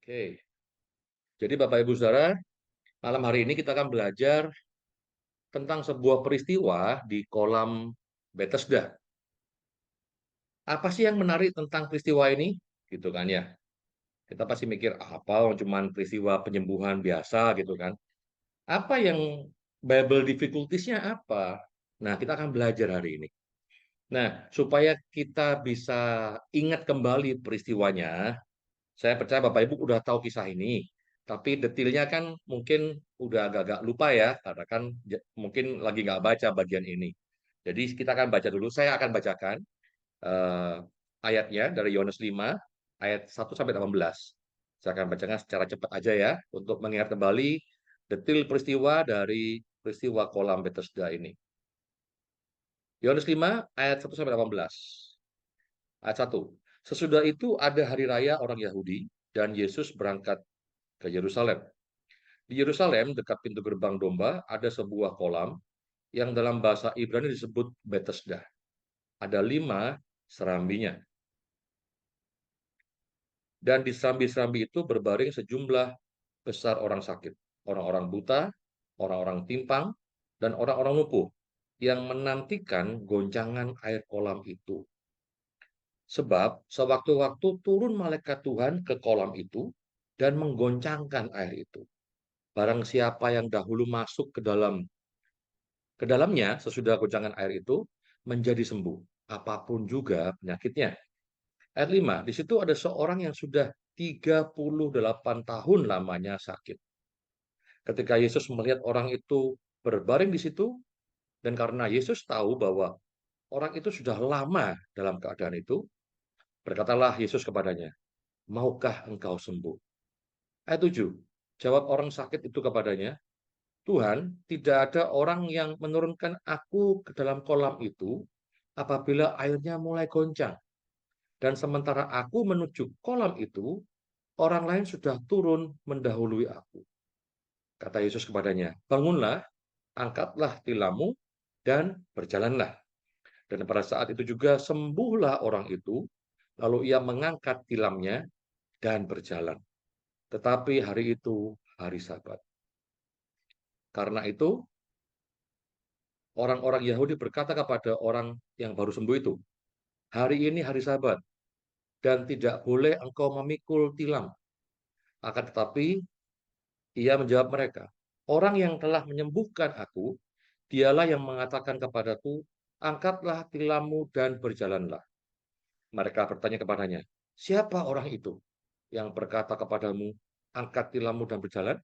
Oke, jadi Bapak Ibu Saudara, malam hari ini kita akan belajar tentang sebuah peristiwa di kolam Bethesda. Apa sih yang menarik tentang peristiwa ini? Gitu kan ya. Kita pasti mikir, apa cuman peristiwa penyembuhan biasa gitu kan. Apa yang Bible difficulties-nya apa? Nah, kita akan belajar hari ini. Nah, supaya kita bisa ingat kembali peristiwanya, saya percaya Bapak Ibu udah tahu kisah ini, tapi detailnya kan mungkin udah agak-agak lupa ya, karena kan mungkin lagi nggak baca bagian ini. Jadi kita akan baca dulu, saya akan bacakan eh, ayatnya dari Yohanes 5, ayat 1 sampai 18. Saya akan bacakan secara cepat aja ya, untuk mengingat kembali detail peristiwa dari peristiwa kolam Bethesda ini. Yohanes 5, ayat 1 sampai 18. Ayat 1. Sesudah itu ada hari raya orang Yahudi, dan Yesus berangkat ke Yerusalem. Di Yerusalem, dekat pintu gerbang domba, ada sebuah kolam yang dalam bahasa Ibrani disebut Bethesda. Ada 5 serambinya. Dan di serambi-serambi itu berbaring sejumlah besar orang sakit, orang-orang buta, orang-orang timpang, dan orang-orang lumpuh yang menantikan goncangan air kolam itu. Sebab sewaktu-waktu turun malaikat Tuhan ke kolam itu dan menggoncangkan air itu. Barang siapa yang dahulu masuk ke dalamnya sesudah goncangan air itu menjadi sembuh, apapun juga penyakitnya. Ayat 5, di situ ada seorang yang sudah 38 tahun lamanya sakit. Ketika Yesus melihat orang itu berbaring di situ, dan karena Yesus tahu bahwa orang itu sudah lama dalam keadaan itu, berkatalah Yesus kepadanya, maukah engkau sembuh? Ayat 7, jawab orang sakit itu kepadanya, Tuhan, tidak ada orang yang menurunkan aku ke dalam kolam itu apabila airnya mulai goncang. Dan sementara aku menuju kolam itu, orang lain sudah turun mendahului aku. Kata Yesus kepadanya, bangunlah, angkatlah tilammu, dan berjalanlah. Dan pada saat itu juga sembuhlah orang itu, lalu ia mengangkat tilamnya dan berjalan. Tetapi hari itu hari Sabat. Karena itu, orang-orang Yahudi berkata kepada orang yang baru sembuh itu, hari ini hari Sabat, dan tidak boleh engkau memikul tilam. Akan tetapi, ia menjawab mereka, orang yang telah menyembuhkan aku, dialah yang mengatakan kepadaku, angkatlah tilammu dan berjalanlah. Mereka bertanya kepadanya, siapa orang itu yang berkata kepadamu, angkat tilammu dan berjalan?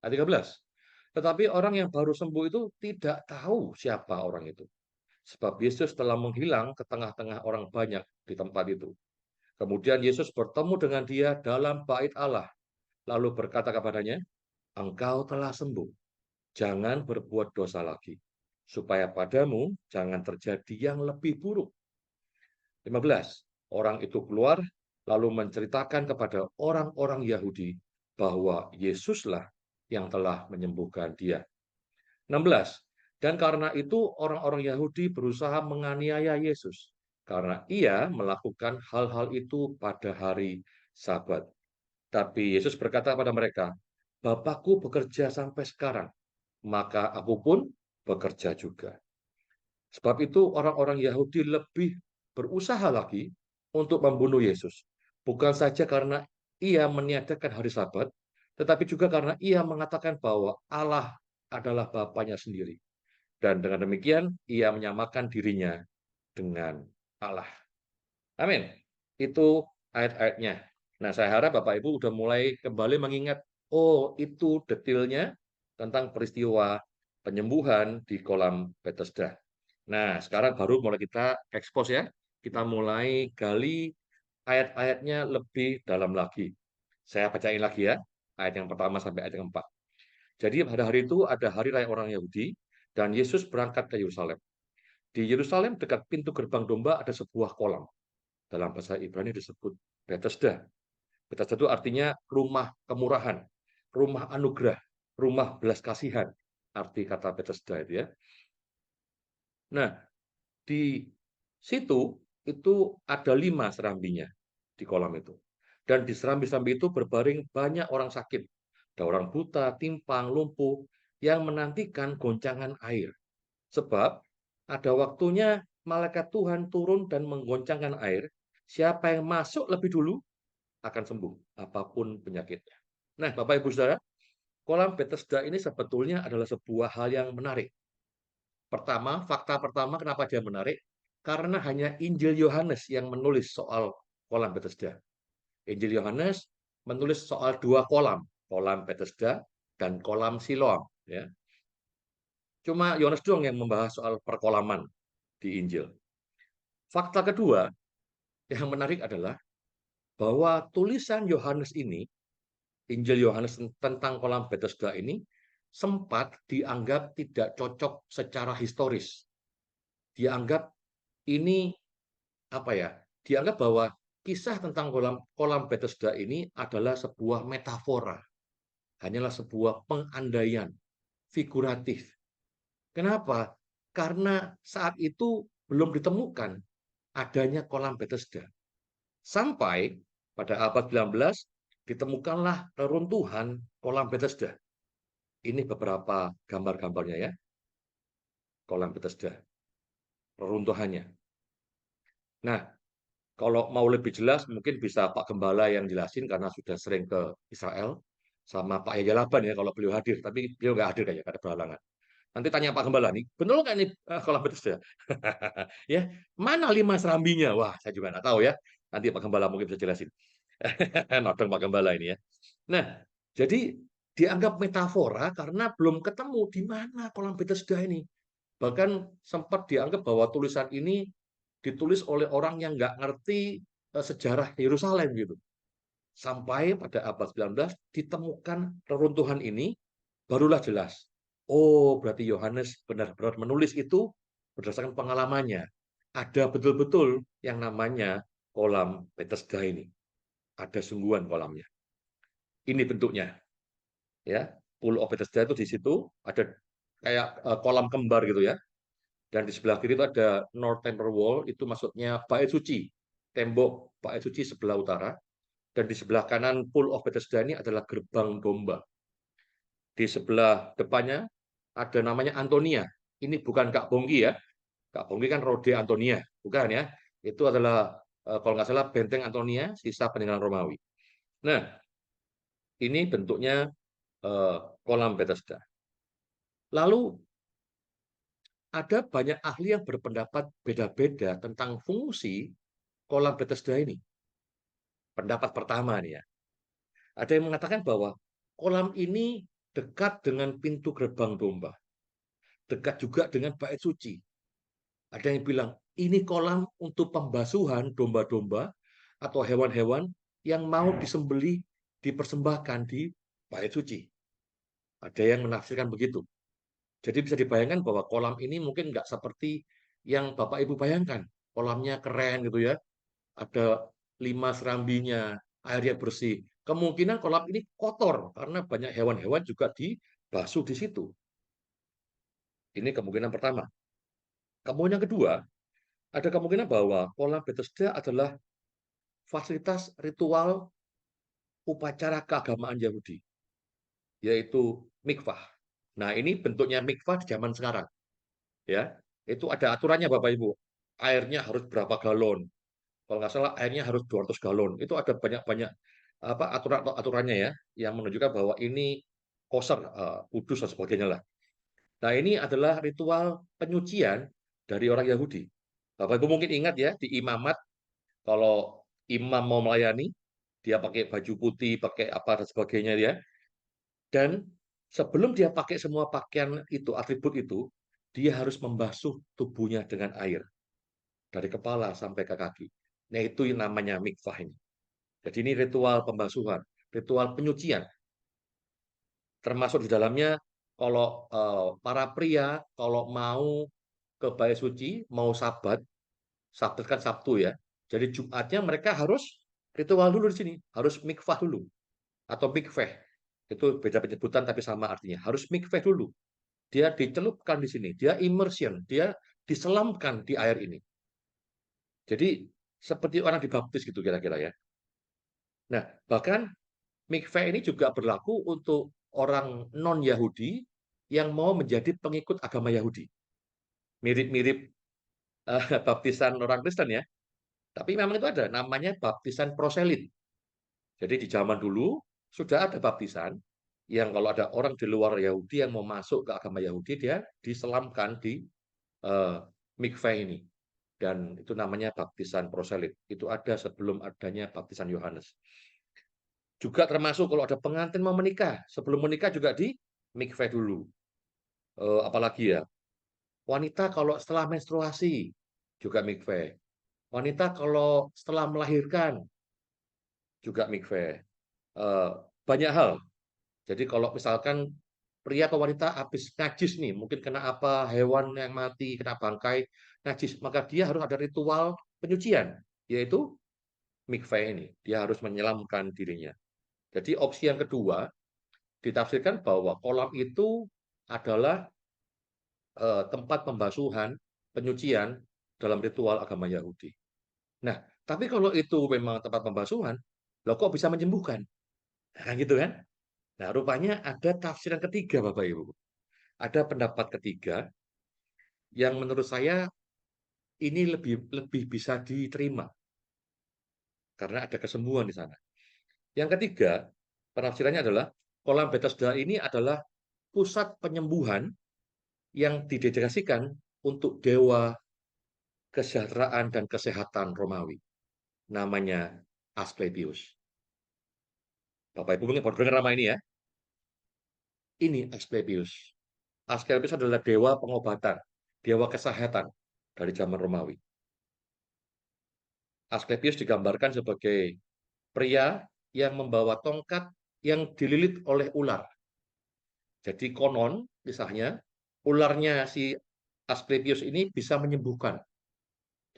Ayat 13. Tetapi orang yang baru sembuh itu tidak tahu siapa orang itu. Sebab Yesus telah menghilang ke tengah-tengah orang banyak di tempat itu. Kemudian Yesus bertemu dengan dia dalam bait Allah, lalu berkata kepadanya, engkau telah sembuh, jangan berbuat dosa lagi, supaya padamu jangan terjadi yang lebih buruk. 15. Orang itu keluar, lalu menceritakan kepada orang-orang Yahudi bahwa Yesuslah yang telah menyembuhkan dia. 16. Dan karena itu orang-orang Yahudi berusaha menganiaya Yesus, karena ia melakukan hal-hal itu pada hari Sabat. Tapi Yesus berkata kepada mereka, Bapakku bekerja sampai sekarang, maka aku pun bekerja juga. Sebab itu orang-orang Yahudi lebih berusaha lagi untuk membunuh Yesus. Bukan saja karena ia meniadakan hari Sabat, tetapi juga karena ia mengatakan bahwa Allah adalah Bapaknya sendiri. Dan dengan demikian, ia menyamakan dirinya dengan Allah. Amin. Itu ayat-ayatnya. Nah, saya harap Bapak Ibu sudah mulai kembali mengingat, oh itu detailnya tentang peristiwa penyembuhan di kolam Bethesda. Nah, sekarang baru mulai kita ekspos ya. Kita mulai gali ayat-ayatnya lebih dalam lagi. Saya bacain lagi ya, ayat yang pertama sampai ayat yang keempat. Jadi pada hari itu ada hari raya orang Yahudi, dan Yesus berangkat ke Yerusalem. Di Yerusalem dekat pintu gerbang domba ada sebuah kolam. Dalam bahasa Ibrani disebut Bethesda. Bethesda itu artinya rumah kemurahan, rumah anugerah, rumah belas kasihan. Arti kata Bethesda itu ya. Nah, di situ itu ada 5 serambinya di kolam itu. Dan di serambi-serambi itu berbaring banyak orang sakit. Ada orang buta, timpang, lumpuh, yang menantikan goncangan air. Sebab ada waktunya malaikat Tuhan turun dan menggoncangkan air. Siapa yang masuk lebih dulu akan sembuh, apapun penyakitnya. Nah, Bapak Ibu Saudara, kolam Bethesda ini sebetulnya adalah sebuah hal yang menarik. Pertama, fakta pertama kenapa dia menarik? Karena hanya Injil Yohanes yang menulis soal kolam Bethesda. Injil Yohanes menulis soal dua kolam, kolam Bethesda dan kolam Siloam. Ya. Cuma Yohanes doang yang membahas soal perkolaman di Injil. Fakta kedua yang menarik adalah bahwa tulisan Yohanes ini, Injil Yohanes tentang kolam Bethesda ini, sempat dianggap tidak cocok secara historis. Dianggap ini apa ya? Dianggap bahwa kisah tentang kolam Bethesda ini adalah sebuah metafora, hanyalah sebuah pengandaian figuratif. Kenapa? Karena saat itu belum ditemukan adanya kolam Bethesda. Sampai pada abad 19 ditemukanlah reruntuhan kolam Bethesda. Ini beberapa gambar-gambarnya ya, kolam Bethesda, reruntuhannya. Nah, kalau mau lebih jelas mungkin bisa Pak Gembala yang jelasin karena sudah sering ke Israel sama Pak Yaya Laban ya kalau beliau hadir, tapi beliau nggak hadir kayaknya karena berhalangan. Nanti tanya Pak Gembala nih, benar nggak ini kolam Bethesda? Ya, mana 5 serambinya? Wah, saya juga nggak tahu ya. Nanti Pak Gembala mungkin bisa jelasin. Nodong Pak Gembala ini ya. Nah, jadi dianggap metafora karena belum ketemu di mana kolam Bethesda ini. Bahkan sempat dianggap bahwa tulisan ini ditulis oleh orang yang nggak ngerti sejarah Yerusalem gitu. Sampai pada abad 19 ditemukan reruntuhan ini, barulah jelas. Oh, berarti Yohanes benar-benar menulis itu berdasarkan pengalamannya. Ada betul-betul yang namanya kolam Bethesda ini. Ada sungguhan kolamnya. Ini bentuknya, ya. Pool of Bethesda itu di situ ada kayak kolam kembar gitu ya. Dan di sebelah kiri itu ada North Temple Wall, itu maksudnya bait suci, tembok bait suci sebelah utara. Dan di sebelah kanan Pool of Bethesda ini adalah gerbang domba. Di sebelah depannya ada namanya Antonia. Ini bukan Kak Bongki ya. Kak Bongki kan Rode Antonia, bukan ya. Itu adalah kalau nggak salah benteng Antonia, sisa peninggalan Romawi. Nah, ini bentuknya kolam Bethesda. Lalu ada banyak ahli yang berpendapat beda-beda tentang fungsi kolam Bethesda ini. Pendapat pertama nih ya. Ada yang mengatakan bahwa kolam ini dekat dengan pintu gerbang domba. Dekat juga dengan bait suci. Ada yang bilang ini kolam untuk pembasuhan domba-domba atau hewan-hewan yang mau disembeli dipersembahkan di bait suci. Ada yang menafsirkan begitu. Jadi bisa dibayangkan bahwa kolam ini mungkin nggak seperti yang Bapak Ibu bayangkan. Kolamnya keren gitu ya. Ada 5 serambinya, airnya bersih. Kemungkinan kolam ini kotor karena banyak hewan-hewan juga dibasuh di situ. Ini kemungkinan pertama. Kemungkinan kedua, ada kemungkinan bahwa kolam Bethesda adalah fasilitas ritual upacara keagamaan Yahudi, yaitu mikvah. Nah, ini bentuknya mikvah di zaman sekarang. Ya, itu ada aturannya Bapak Ibu. Airnya harus berapa galon. Kalau nggak salah airnya harus 200 galon. Itu ada banyak-banyak apa aturannya ya, yang menunjukkan bahwa ini kosher, kudus dan sebagainya lah. Nah, ini adalah ritual penyucian dari orang Yahudi. Bapak Ibu mungkin ingat ya, di imamat kalau imam mau melayani, dia pakai baju putih, pakai apa dan sebagainya ya. Dan sebelum dia pakai semua pakaian itu, atribut itu, dia harus membasuh tubuhnya dengan air dari kepala sampai ke kaki. Nah, itu yang namanya mikvah ini. Jadi ini ritual pembasuhan, ritual penyucian. Termasuk di dalamnya kalau para pria kalau mau ke bait suci, mau sabat, sabat kan Sabtu ya. Jadi Jumatnya mereka harus ritual dulu di sini, harus mikvah dulu atau mikveh. Itu beda penyebutan tapi sama artinya. Harus mikveh dulu. Dia dicelupkan di sini, dia immersion, dia diselamkan di air ini. Jadi seperti orang dibaptis gitu kira-kira ya. Nah, bahkan mikveh ini juga berlaku untuk orang non-Yahudi yang mau menjadi pengikut agama Yahudi. Mirip-mirip baptisan orang Kristen ya. Tapi memang itu ada namanya baptisan proselit. Jadi di zaman dulu sudah ada baptisan yang kalau ada orang di luar Yahudi yang mau masuk ke agama Yahudi, dia diselamkan di eh, mikveh ini. Dan itu namanya baptisan proselit. Itu ada sebelum adanya baptisan Yohanes. Juga termasuk kalau ada pengantin mau menikah, sebelum menikah juga di mikveh dulu. Apalagi ya, wanita kalau setelah menstruasi juga mikveh. Wanita kalau setelah melahirkan juga mikveh. Eh, Banyak hal. Jadi kalau misalkan pria atau wanita habis najis nih, mungkin kena apa, hewan yang mati, kena bangkai, najis, maka dia harus ada ritual penyucian, yaitu mikveh ini. Dia harus menyelamkan dirinya. Jadi opsi yang kedua, ditafsirkan bahwa kolam itu adalah tempat pembasuhan, penyucian dalam ritual agama Yahudi. Nah, tapi kalau itu memang tempat pembasuhan, loh kok bisa menyembuhkan? Nah, kan gitu kan? Nah, rupanya ada tafsiran ketiga, Bapak Ibu. Ada pendapat ketiga yang menurut saya ini lebih lebih bisa diterima karena ada kesembuhan di sana. Yang ketiga, penafsirannya adalah kolam Bethesda ini adalah pusat penyembuhan yang didedikasikan untuk dewa kesejahteraan dan kesehatan Romawi. Namanya Asklepios. Bapak Ibu mungkin baru dengar nama ini ya. Ini Asklepios. Asklepios adalah dewa pengobatan, dewa kesehatan dari zaman Romawi. Asklepios digambarkan sebagai pria yang membawa tongkat yang dililit oleh ular. Jadi konon, misalnya, ularnya si Asklepios ini bisa menyembuhkan.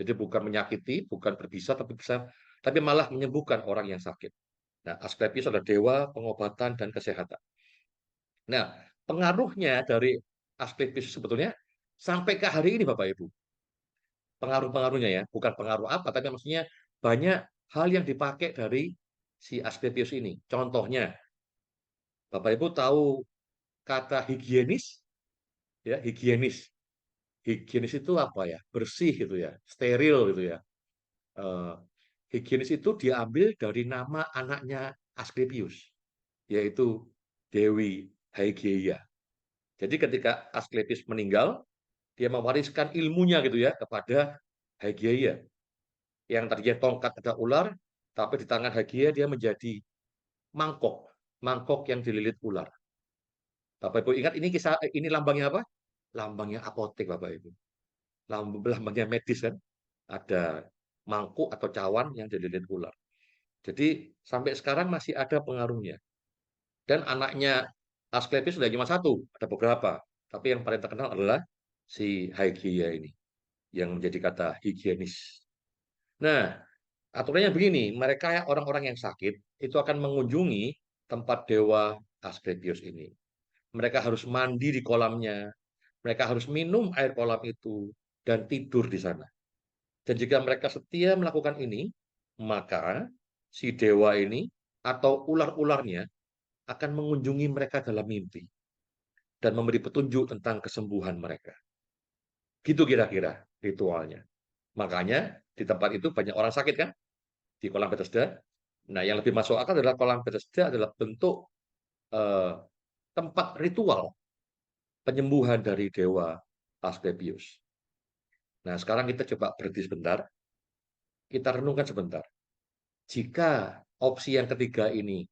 Jadi bukan menyakiti, bukan berbisa, tapi bisa, tapi malah menyembuhkan orang yang sakit. Nah, Asklepios adalah dewa pengobatan dan kesehatan. Nah, pengaruhnya dari Asklepios sebetulnya sampai ke hari ini, Bapak Ibu. Pengaruh-pengaruhnya ya, bukan pengaruh apa, tapi maksudnya banyak hal yang dipakai dari si Asklepios ini. Contohnya, Bapak Ibu tahu kata higienis, ya higienis. Higienis itu apa ya? Bersih gitu ya, steril gitu ya. Eh, Higienis itu diambil dari nama anaknya Asklepios, yaitu Dewi Hygieia. Jadi ketika Asklepios meninggal, dia mewariskan ilmunya gitu ya kepada Hygieia. Yang tadinya tongkat ada ular, tapi di tangan Hygieia dia menjadi mangkok, mangkok yang dililit ular. Bapak Ibu ingat ini kisah ini lambangnya apa? Lambangnya apotek Bapak Ibu. Lambangnya medis kan? Ada mangkuk atau cawan yang dililit ular. Jadi sampai sekarang masih ada pengaruhnya. Dan anaknya Asklepios sudah cuma satu, ada beberapa. Tapi yang paling terkenal adalah si Hygieia ini, yang menjadi kata higienis. Nah, aturannya begini, mereka orang-orang yang sakit itu akan mengunjungi tempat dewa Asklepios ini. Mereka harus mandi di kolamnya, mereka harus minum air kolam itu, dan tidur di sana. Dan jika mereka setia melakukan ini, maka si dewa ini atau ular-ularnya akan mengunjungi mereka dalam mimpi dan memberi petunjuk tentang kesembuhan mereka. Gitu kira-kira ritualnya. Makanya di tempat itu banyak orang sakit kan? Di kolam Bethesda. Nah, yang lebih masuk akal adalah kolam Bethesda adalah bentuk eh, tempat ritual penyembuhan dari dewa Asklepios. Nah, sekarang kita coba berhenti sebentar, kita renungkan sebentar. Jika opsi yang ketiga ini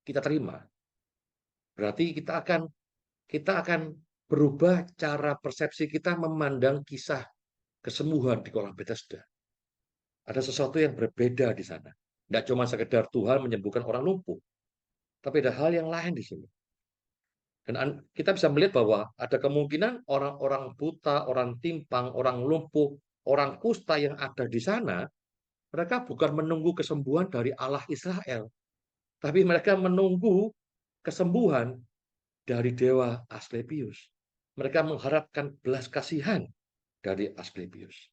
kita terima, berarti kita akan berubah cara persepsi kita memandang kisah kesembuhan di kolam Bethesda. Ada sesuatu yang berbeda di sana. Tidak cuma sekedar Tuhan menyembuhkan orang lumpuh, tapi ada hal yang lain di sini. Dan kita bisa melihat bahwa ada kemungkinan orang-orang buta, orang timpang, orang lumpuh, orang kusta yang ada di sana, mereka bukan menunggu kesembuhan dari Allah Israel, tapi mereka menunggu kesembuhan dari Dewa Asklepios. Mereka mengharapkan belas kasihan dari Asklepios.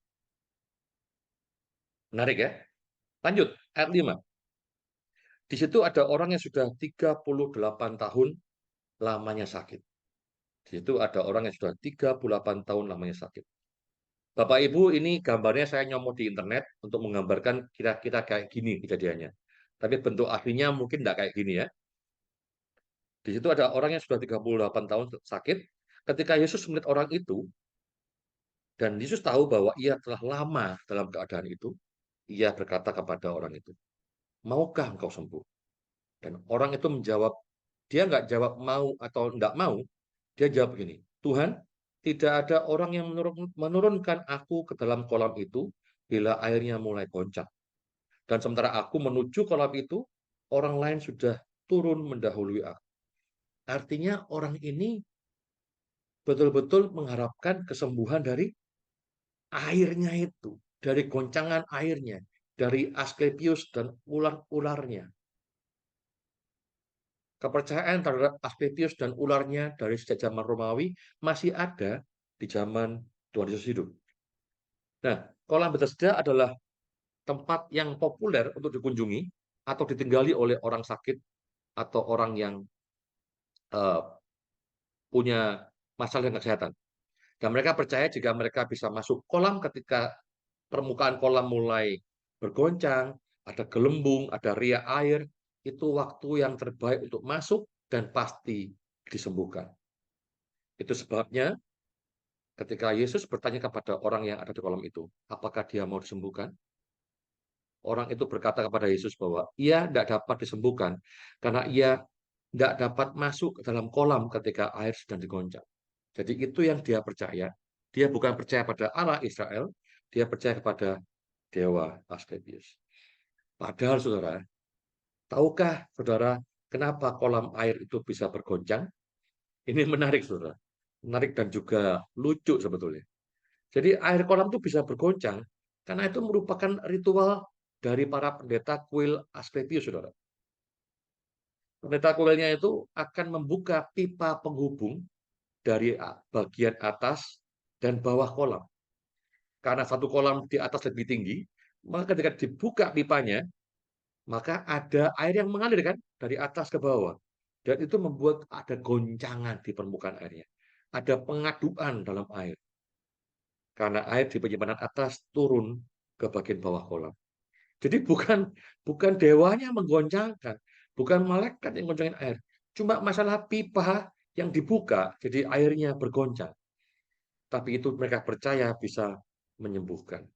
Menarik ya? Lanjut, ayat 5. Di situ ada orang yang sudah 38 tahun lamanya sakit. Di situ ada orang yang sudah 38 tahun lamanya sakit. Bapak Ibu, ini gambarnya saya nyomot di internet untuk menggambarkan kira-kira kayak gini kejadiannya. Tapi bentuk aslinya mungkin tidak kayak gini ya. Di situ ada orang yang sudah 38 tahun sakit. Ketika Yesus melihat orang itu, dan Yesus tahu bahwa ia telah lama dalam keadaan itu, ia berkata kepada orang itu, maukah engkau sembuh? Dan orang itu menjawab, dia nggak jawab mau atau nggak mau, dia jawab begini, Tuhan, tidak ada orang yang menurunkan aku ke dalam kolam itu bila airnya mulai goncang. Dan sementara aku menuju kolam itu, orang lain sudah turun mendahului aku. Artinya orang ini betul-betul mengharapkan kesembuhan dari airnya itu, dari goncangan airnya, dari Asklepius dan ular-ularnya. Kepercayaan terhadap Asklepius dan ularnya dari sejak zaman Romawi masih ada di zaman Tuhan Yesus hidup. Nah, kolam Bethesda adalah tempat yang populer untuk dikunjungi atau ditinggali oleh orang sakit atau orang yang punya masalah dengan kesehatan. Dan mereka percaya jika mereka bisa masuk kolam ketika permukaan kolam mulai bergoncang, ada gelembung, ada riak air, itu waktu yang terbaik untuk masuk dan pasti disembuhkan. Itu sebabnya ketika Yesus bertanya kepada orang yang ada di kolam itu, apakah dia mau disembuhkan? Orang itu berkata kepada Yesus bahwa ia tidak dapat disembuhkan karena ia tidak dapat masuk ke dalam kolam ketika air sedang digoncang. Jadi itu yang dia percaya. Dia bukan percaya pada Allah Israel, dia percaya kepada dewa Asklepios. Padahal saudara, tahukah saudara kenapa kolam air itu bisa bergoncang? Ini menarik saudara. Menarik dan juga lucu sebetulnya. Jadi air kolam itu bisa bergoncang karena itu merupakan ritual dari para pendeta kuil Asklepios saudara. Pendeta kuilnya itu akan membuka pipa penghubung dari bagian atas dan bawah kolam. Karena satu kolam di atas lebih tinggi, maka ketika dibuka pipanya, maka ada air yang mengalir kan dari atas ke bawah. Dan itu membuat ada goncangan di permukaan airnya. Ada pengaduan dalam air. Karena air di penyimpanan atas turun ke bagian bawah kolam. Jadi bukan dewanya menggoncangkan, bukan malaikat yang goncangin air. Cuma masalah pipa yang dibuka, jadi airnya bergoncang. Tapi itu mereka percaya bisa menyembuhkan.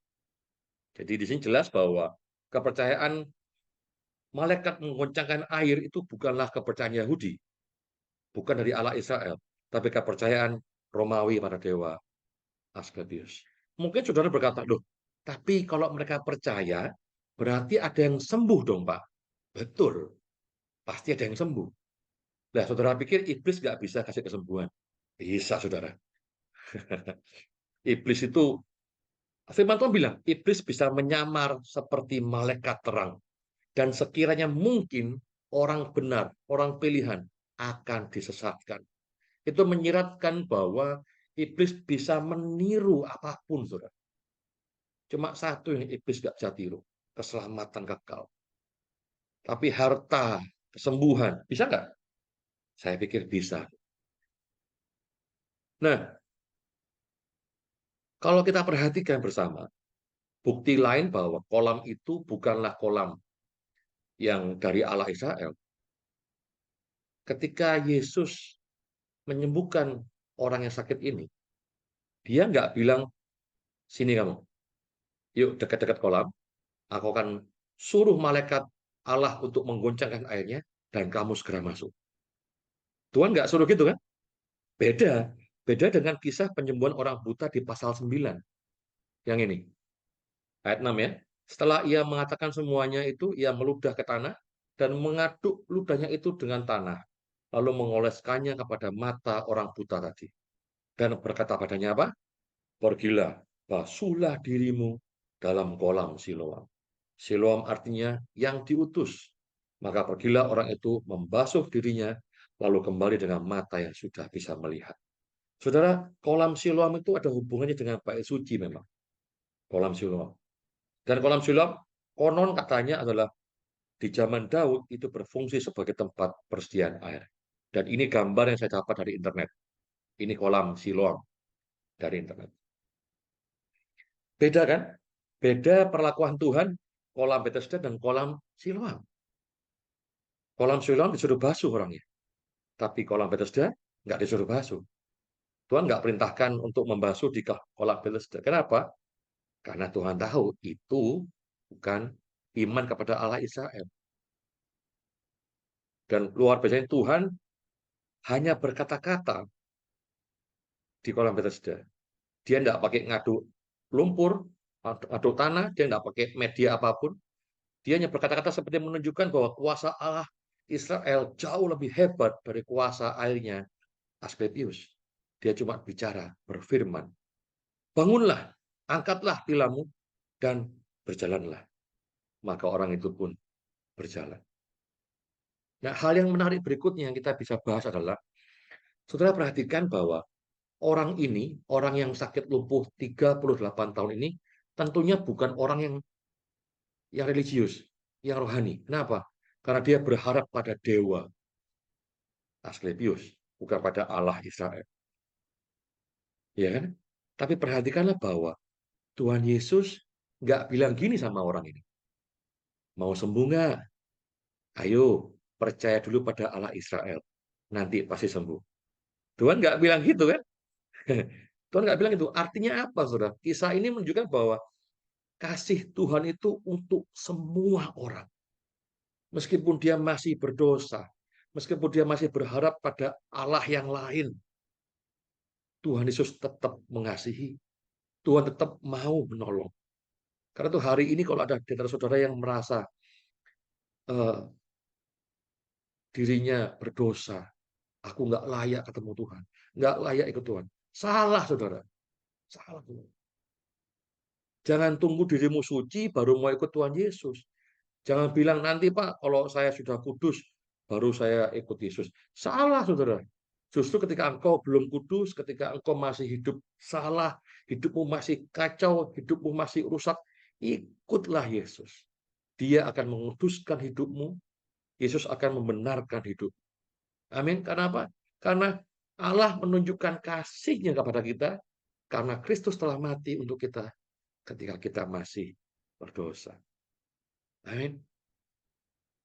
Jadi di sini jelas bahwa kepercayaan malaikat menggoncangkan air itu bukanlah kepercayaan Yahudi, bukan dari Allah Israel, tapi kepercayaan Romawi pada dewa Asklepios. Mungkin saudara berkata, loh, tapi kalau mereka percaya, berarti ada yang sembuh dong, Pak. Betul, pasti ada yang sembuh. Nah, saudara pikir iblis nggak bisa kasih kesembuhan? Bisa, saudara. Iblis itu, firman Tuhan bilang, iblis bisa menyamar seperti malaikat terang. Dan sekiranya mungkin orang benar, orang pilihan akan disesatkan. Itu menyiratkan bahwa iblis bisa meniru apapun, saudara. Cuma satu yang iblis gak bisa tiru, keselamatan kekal. Tapi harta, kesembuhan, bisa nggak? Saya pikir bisa. Nah, kalau kita perhatikan bersama, bukti lain bahwa kolam itu bukanlah kolam yang dari Allah Israel. Ketika Yesus menyembuhkan orang yang sakit ini, dia nggak bilang, sini kamu, yuk dekat-dekat kolam, aku akan suruh malaikat Allah untuk menggoncangkan airnya, dan kamu segera masuk. Tuhan nggak suruh gitu kan? Beda. Beda dengan kisah penyembuhan orang buta di pasal 9. Yang ini. Ayat 6 ya. Setelah ia mengatakan semuanya itu, ia meludah ke tanah dan mengaduk ludahnya itu dengan tanah. Lalu mengoleskannya kepada mata orang buta tadi. Dan berkata padanya apa? Pergilah, basuhlah dirimu dalam kolam Siloam. Siloam artinya yang diutus. Maka pergilah orang itu membasuh dirinya, lalu kembali dengan mata yang sudah bisa melihat. Saudara, kolam Siloam itu ada hubungannya dengan bait suci memang. Kolam Siloam. Dan kolam Siloam konon katanya adalah di zaman Daud itu berfungsi sebagai tempat persediaan air. Dan ini gambar yang saya dapat dari internet. Ini kolam Siloam dari internet. Beda kan? Beda perlakuan Tuhan kolam Bethesda dan kolam Siloam. Kolam Siloam disuruh basuh orangnya, tapi kolam Bethesda nggak disuruh basuh. Tuhan nggak perintahkan untuk membasuh di kolam Bethesda. Kenapa? Karena Tuhan tahu itu bukan iman kepada Allah Israel. Dan luar biasanya Tuhan hanya berkata-kata di kolam Bethesda. Dia nggak pakai ngadu lumpur, ngadu tanah, dia nggak pakai media apapun. Dia hanya berkata-kata seperti menunjukkan bahwa kuasa Allah Israel jauh lebih hebat dari kuasa airnya Asklepius. Dia cuma bicara, berfirman. Bangunlah, angkatlah tilammu, dan berjalanlah. Maka orang itu pun berjalan. Nah, hal yang menarik berikutnya yang kita bisa bahas adalah, saudara perhatikan bahwa orang ini, orang yang sakit lumpuh 38 tahun ini, tentunya bukan orang yang religius, yang rohani. Kenapa? Karena dia berharap pada dewa Asklepius, bukan pada Allah Israel. Ya kan? Tapi perhatikanlah bahwa Tuhan Yesus nggak bilang gini sama orang ini. Mau sembuh nggak? Ayo, percaya dulu pada Allah Israel. Nanti pasti sembuh. Tuhan nggak bilang gitu kan? Tuhan nggak bilang itu. Artinya apa, saudara? Kisah ini menunjukkan bahwa kasih Tuhan itu untuk semua orang. Meskipun dia masih berdosa, meskipun dia masih berharap pada Allah yang lain, Tuhan Yesus tetap mengasihi. Tuhan tetap mau menolong. Karena itu hari ini kalau ada di antara saudara yang merasa uh, dirinya berdosa, aku nggak layak ketemu Tuhan, nggak layak ikut Tuhan. Salah, saudara. Salah. Jangan tunggu dirimu suci baru mau ikut Tuhan Yesus. Jangan bilang nanti Pak, kalau saya sudah kudus, baru saya ikut Yesus. Salah, saudara. Justru ketika engkau belum kudus, ketika engkau masih hidup salah, hidupmu masih kacau, hidupmu masih rusak, ikutlah Yesus. Dia akan menguduskan hidupmu, Yesus akan membenarkan hidup. Amin. Karena apa? Karena Allah menunjukkan kasih-Nya kepada kita, karena Kristus telah mati untuk kita ketika kita masih berdosa. Amin.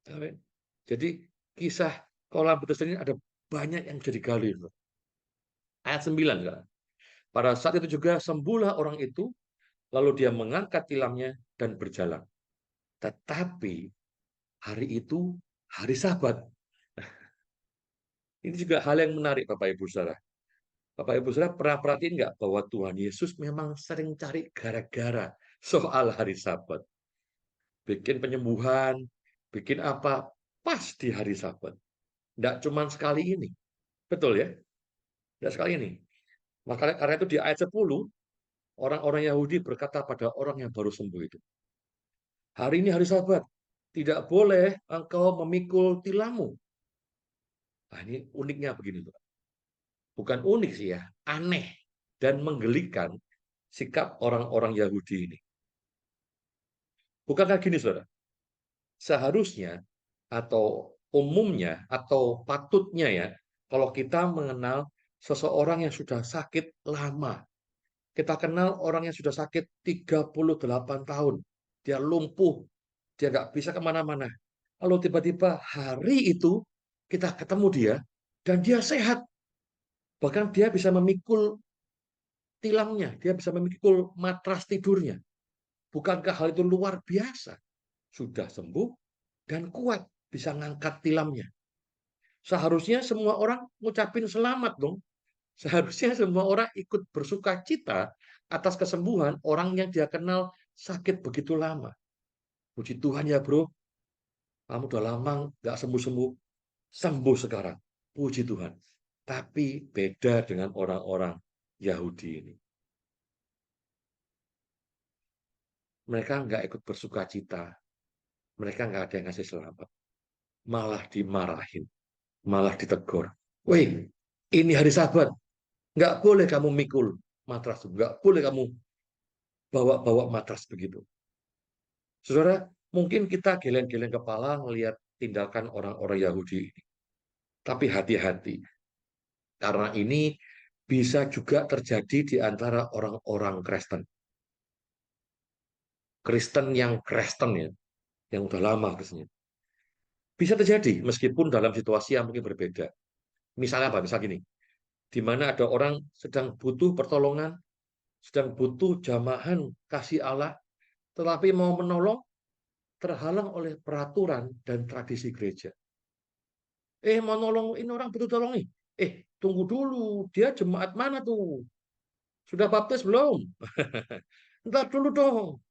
Amin. Jadi kisah kolam Bethesda ini ada banyak yang bisa digali. Ayat 9. Pada saat itu juga sembuhlah orang itu, lalu dia mengangkat tilamnya dan berjalan. Tetapi hari itu hari Sabat. Ini juga hal yang menarik Bapak Ibu Saudara. Bapak Ibu Saudara pernah perhatiin nggak bahwa Tuhan Yesus memang sering cari gara-gara soal hari Sabat. Bikin penyembuhan, bikin apa, pas di hari Sabat. Tidak cuma sekali ini. Betul ya? Tidak sekali ini. Maka karena itu di ayat 10, orang-orang Yahudi berkata pada orang yang baru sembuh itu, hari ini hari Sabat, tidak boleh engkau memikul tilammu. Nah, ini uniknya begini, Pak. Bukan unik sih ya, aneh dan menggelikan sikap orang-orang Yahudi ini. Bukankah gini, saudara? Seharusnya atau umumnya atau patutnya ya, kalau kita mengenal seseorang yang sudah sakit lama, kita kenal orang yang sudah sakit 38 tahun, dia lumpuh, dia nggak bisa kemana-mana. Lalu tiba-tiba hari itu kita ketemu dia, dan dia sehat. Bahkan dia bisa memikul tilamnya, dia bisa memikul matras tidurnya. Bukankah hal itu luar biasa? Sudah sembuh dan kuat, bisa ngangkat tilamnya. Seharusnya semua orang ngucapin selamat dong. Seharusnya semua orang ikut bersuka cita atas kesembuhan orang yang dia kenal sakit begitu lama. Puji Tuhan ya bro, kamu udah lama nggak sembuh-sembuh, sembuh sekarang. Puji Tuhan. Tapi beda dengan orang-orang Yahudi ini. Mereka nggak ikut bersuka cita. Mereka nggak ada yang ngasih selamat. Malah dimarahin. Malah ditegur. Woi, ini hari Sabat. Nggak boleh kamu mikul matras. Nggak boleh kamu bawa-bawa matras begitu. Saudara, Mungkin kita geleng-geleng kepala melihat tindakan orang-orang Yahudi ini. Tapi hati-hati, karena ini bisa juga terjadi di antara orang-orang Kristen. Kristen yang Kristen ya, yang udah lama Kristennya. Bisa terjadi meskipun dalam situasi yang mungkin berbeda. Misalnya apa? Misal gini, di mana ada orang sedang butuh pertolongan, sedang butuh jamahan kasih Allah, tetapi mau menolong terhalang oleh peraturan dan tradisi gereja. Mau nolong, ini orang butuh tolong nih. Tunggu dulu, dia jemaat mana tuh? Sudah baptis belum? Entar dulu dong,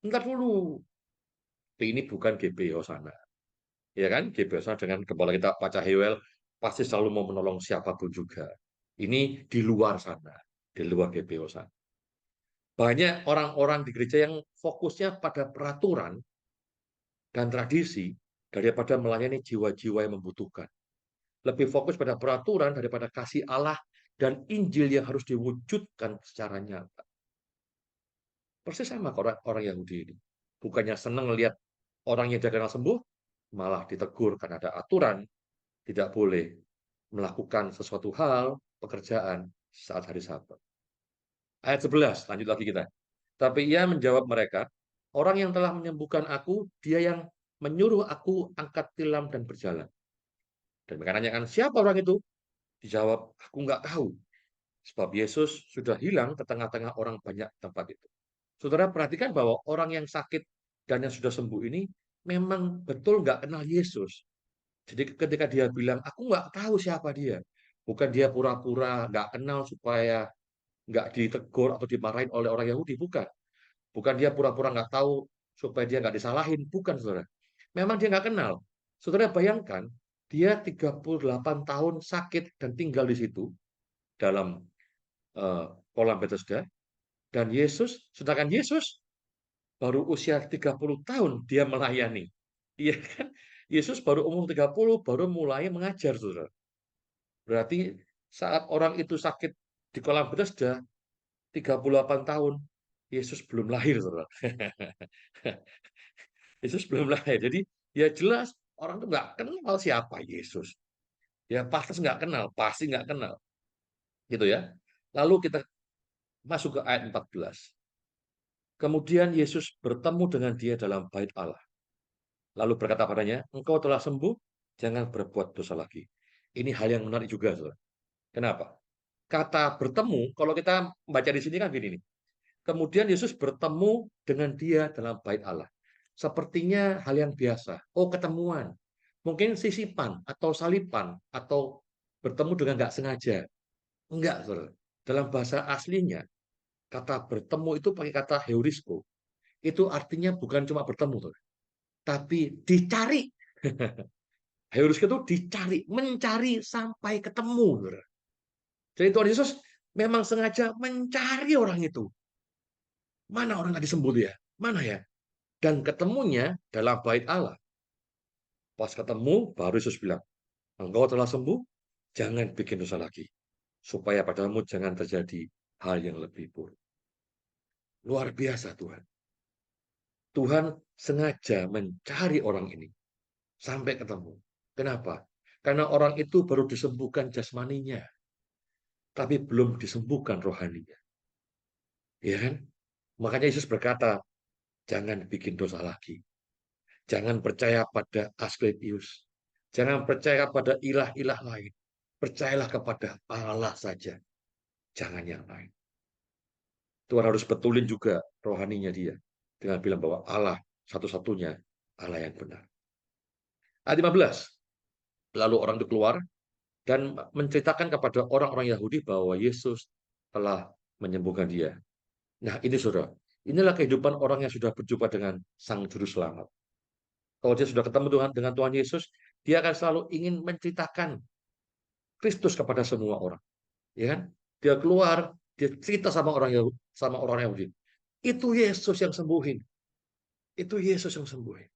entar dulu. Ini bukan GBO sana. Ya kan? GBO sana dengan kepala kita Pak Cahyewel pasti selalu mau menolong siapapun juga. Ini di luar sana, di luar GBO sana. Banyak orang-orang di gereja yang fokusnya pada peraturan dan tradisi daripada melayani jiwa-jiwa yang membutuhkan. Lebih fokus pada peraturan daripada kasih Allah dan Injil yang harus diwujudkan secara nyata. Persis sama orang orang Yahudi ini. Bukannya senang lihat orang yang dia kenal sembuh, malah ditegur karena ada aturan, tidak boleh melakukan sesuatu hal, pekerjaan saat hari Sabat. Ayat 11, lanjut lagi kita. Tapi ia menjawab mereka, orang yang telah menyembuhkan aku, dia yang menyuruh aku angkat tilam dan berjalan. Dan mereka nanyakan, siapa orang itu? Dijawab, aku nggak tahu. Sebab Yesus sudah hilang ke tengah-tengah orang banyak tempat itu. Saudara perhatikan bahwa orang yang sakit dan yang sudah sembuh ini memang betul nggak kenal Yesus. Jadi ketika dia bilang, aku nggak tahu siapa dia. Bukan dia pura-pura nggak kenal supaya nggak ditegur atau dimarahin oleh orang Yahudi. Bukan. Bukan dia pura-pura nggak tahu supaya dia nggak disalahin. Bukan, saudara. Memang dia nggak kenal. Saudara bayangkan, dia 38 tahun sakit dan tinggal di situ dalam kolam Bethesda. Dan Yesus, sedangkan Yesus baru usia 30 tahun dia melayani. Iya kan? Yesus baru umur 30 baru mulai mengajar, saudara. Berarti saat orang itu sakit di kolam Bethesda 38 tahun, Yesus belum lahir, saudara. Yesus belum lahir. Jadi ya jelas orang itu nggak kenal siapa Yesus. Ya pasti nggak kenal, pasti nggak kenal. Gitu ya. Lalu kita masuk ke ayat 14. Kemudian Yesus bertemu dengan dia dalam bait Allah. Lalu berkata padanya, engkau telah sembuh, jangan berbuat dosa lagi. Ini hal yang menarik juga, saudara. Kenapa? Kata bertemu, kalau kita baca di sini kan gini nih. Kemudian Yesus bertemu dengan dia dalam bait Allah. Sepertinya hal yang biasa. Oh, ketemuan. Mungkin sisipan atau salipan atau bertemu dengan nggak sengaja. Enggak, saudara. Dalam bahasa aslinya, kata bertemu itu pakai kata heurisko. Itu artinya bukan cuma bertemu, saudara, tapi dicari. Heurisko itu dicari, mencari sampai ketemu, saudara. Jadi Tuhan Yesus memang sengaja mencari orang itu. Mana orang tadi sembuh ya? Mana ya? Dan ketemunya dalam bait Allah. Pas ketemu, baru Yesus bilang, engkau telah sembuh, jangan bikin dosa lagi. Supaya padamu jangan terjadi hal yang lebih buruk. Luar biasa Tuhan. Tuhan sengaja mencari orang ini sampai ketemu. Kenapa? Karena orang itu baru disembuhkan jasmaninya, tapi belum disembuhkan rohaninya. Ya kan? Makanya Yesus berkata, jangan bikin dosa lagi. Jangan percaya pada Asklepius. Jangan percaya pada ilah-ilah lain. Percayalah kepada Allah saja. Jangan yang lain. Tuhan harus betulin juga rohaninya dia. Dengan bilang bahwa Allah satu-satunya Allah yang benar. Ayat 15. Lalu orang itu keluar dan menceritakan kepada orang-orang Yahudi bahwa Yesus telah menyembuhkan dia. Nah ini saudara, inilah kehidupan orang yang sudah berjumpa dengan Sang Juru Selamat. Kalau dia sudah ketemu dengan Tuhan Yesus, dia akan selalu ingin menceritakan Kristus kepada semua orang. Ya kan? Dia keluar, dia cerita sama orang Yahudi. Itu Yesus yang sembuhin. Itu Yesus yang sembuhin.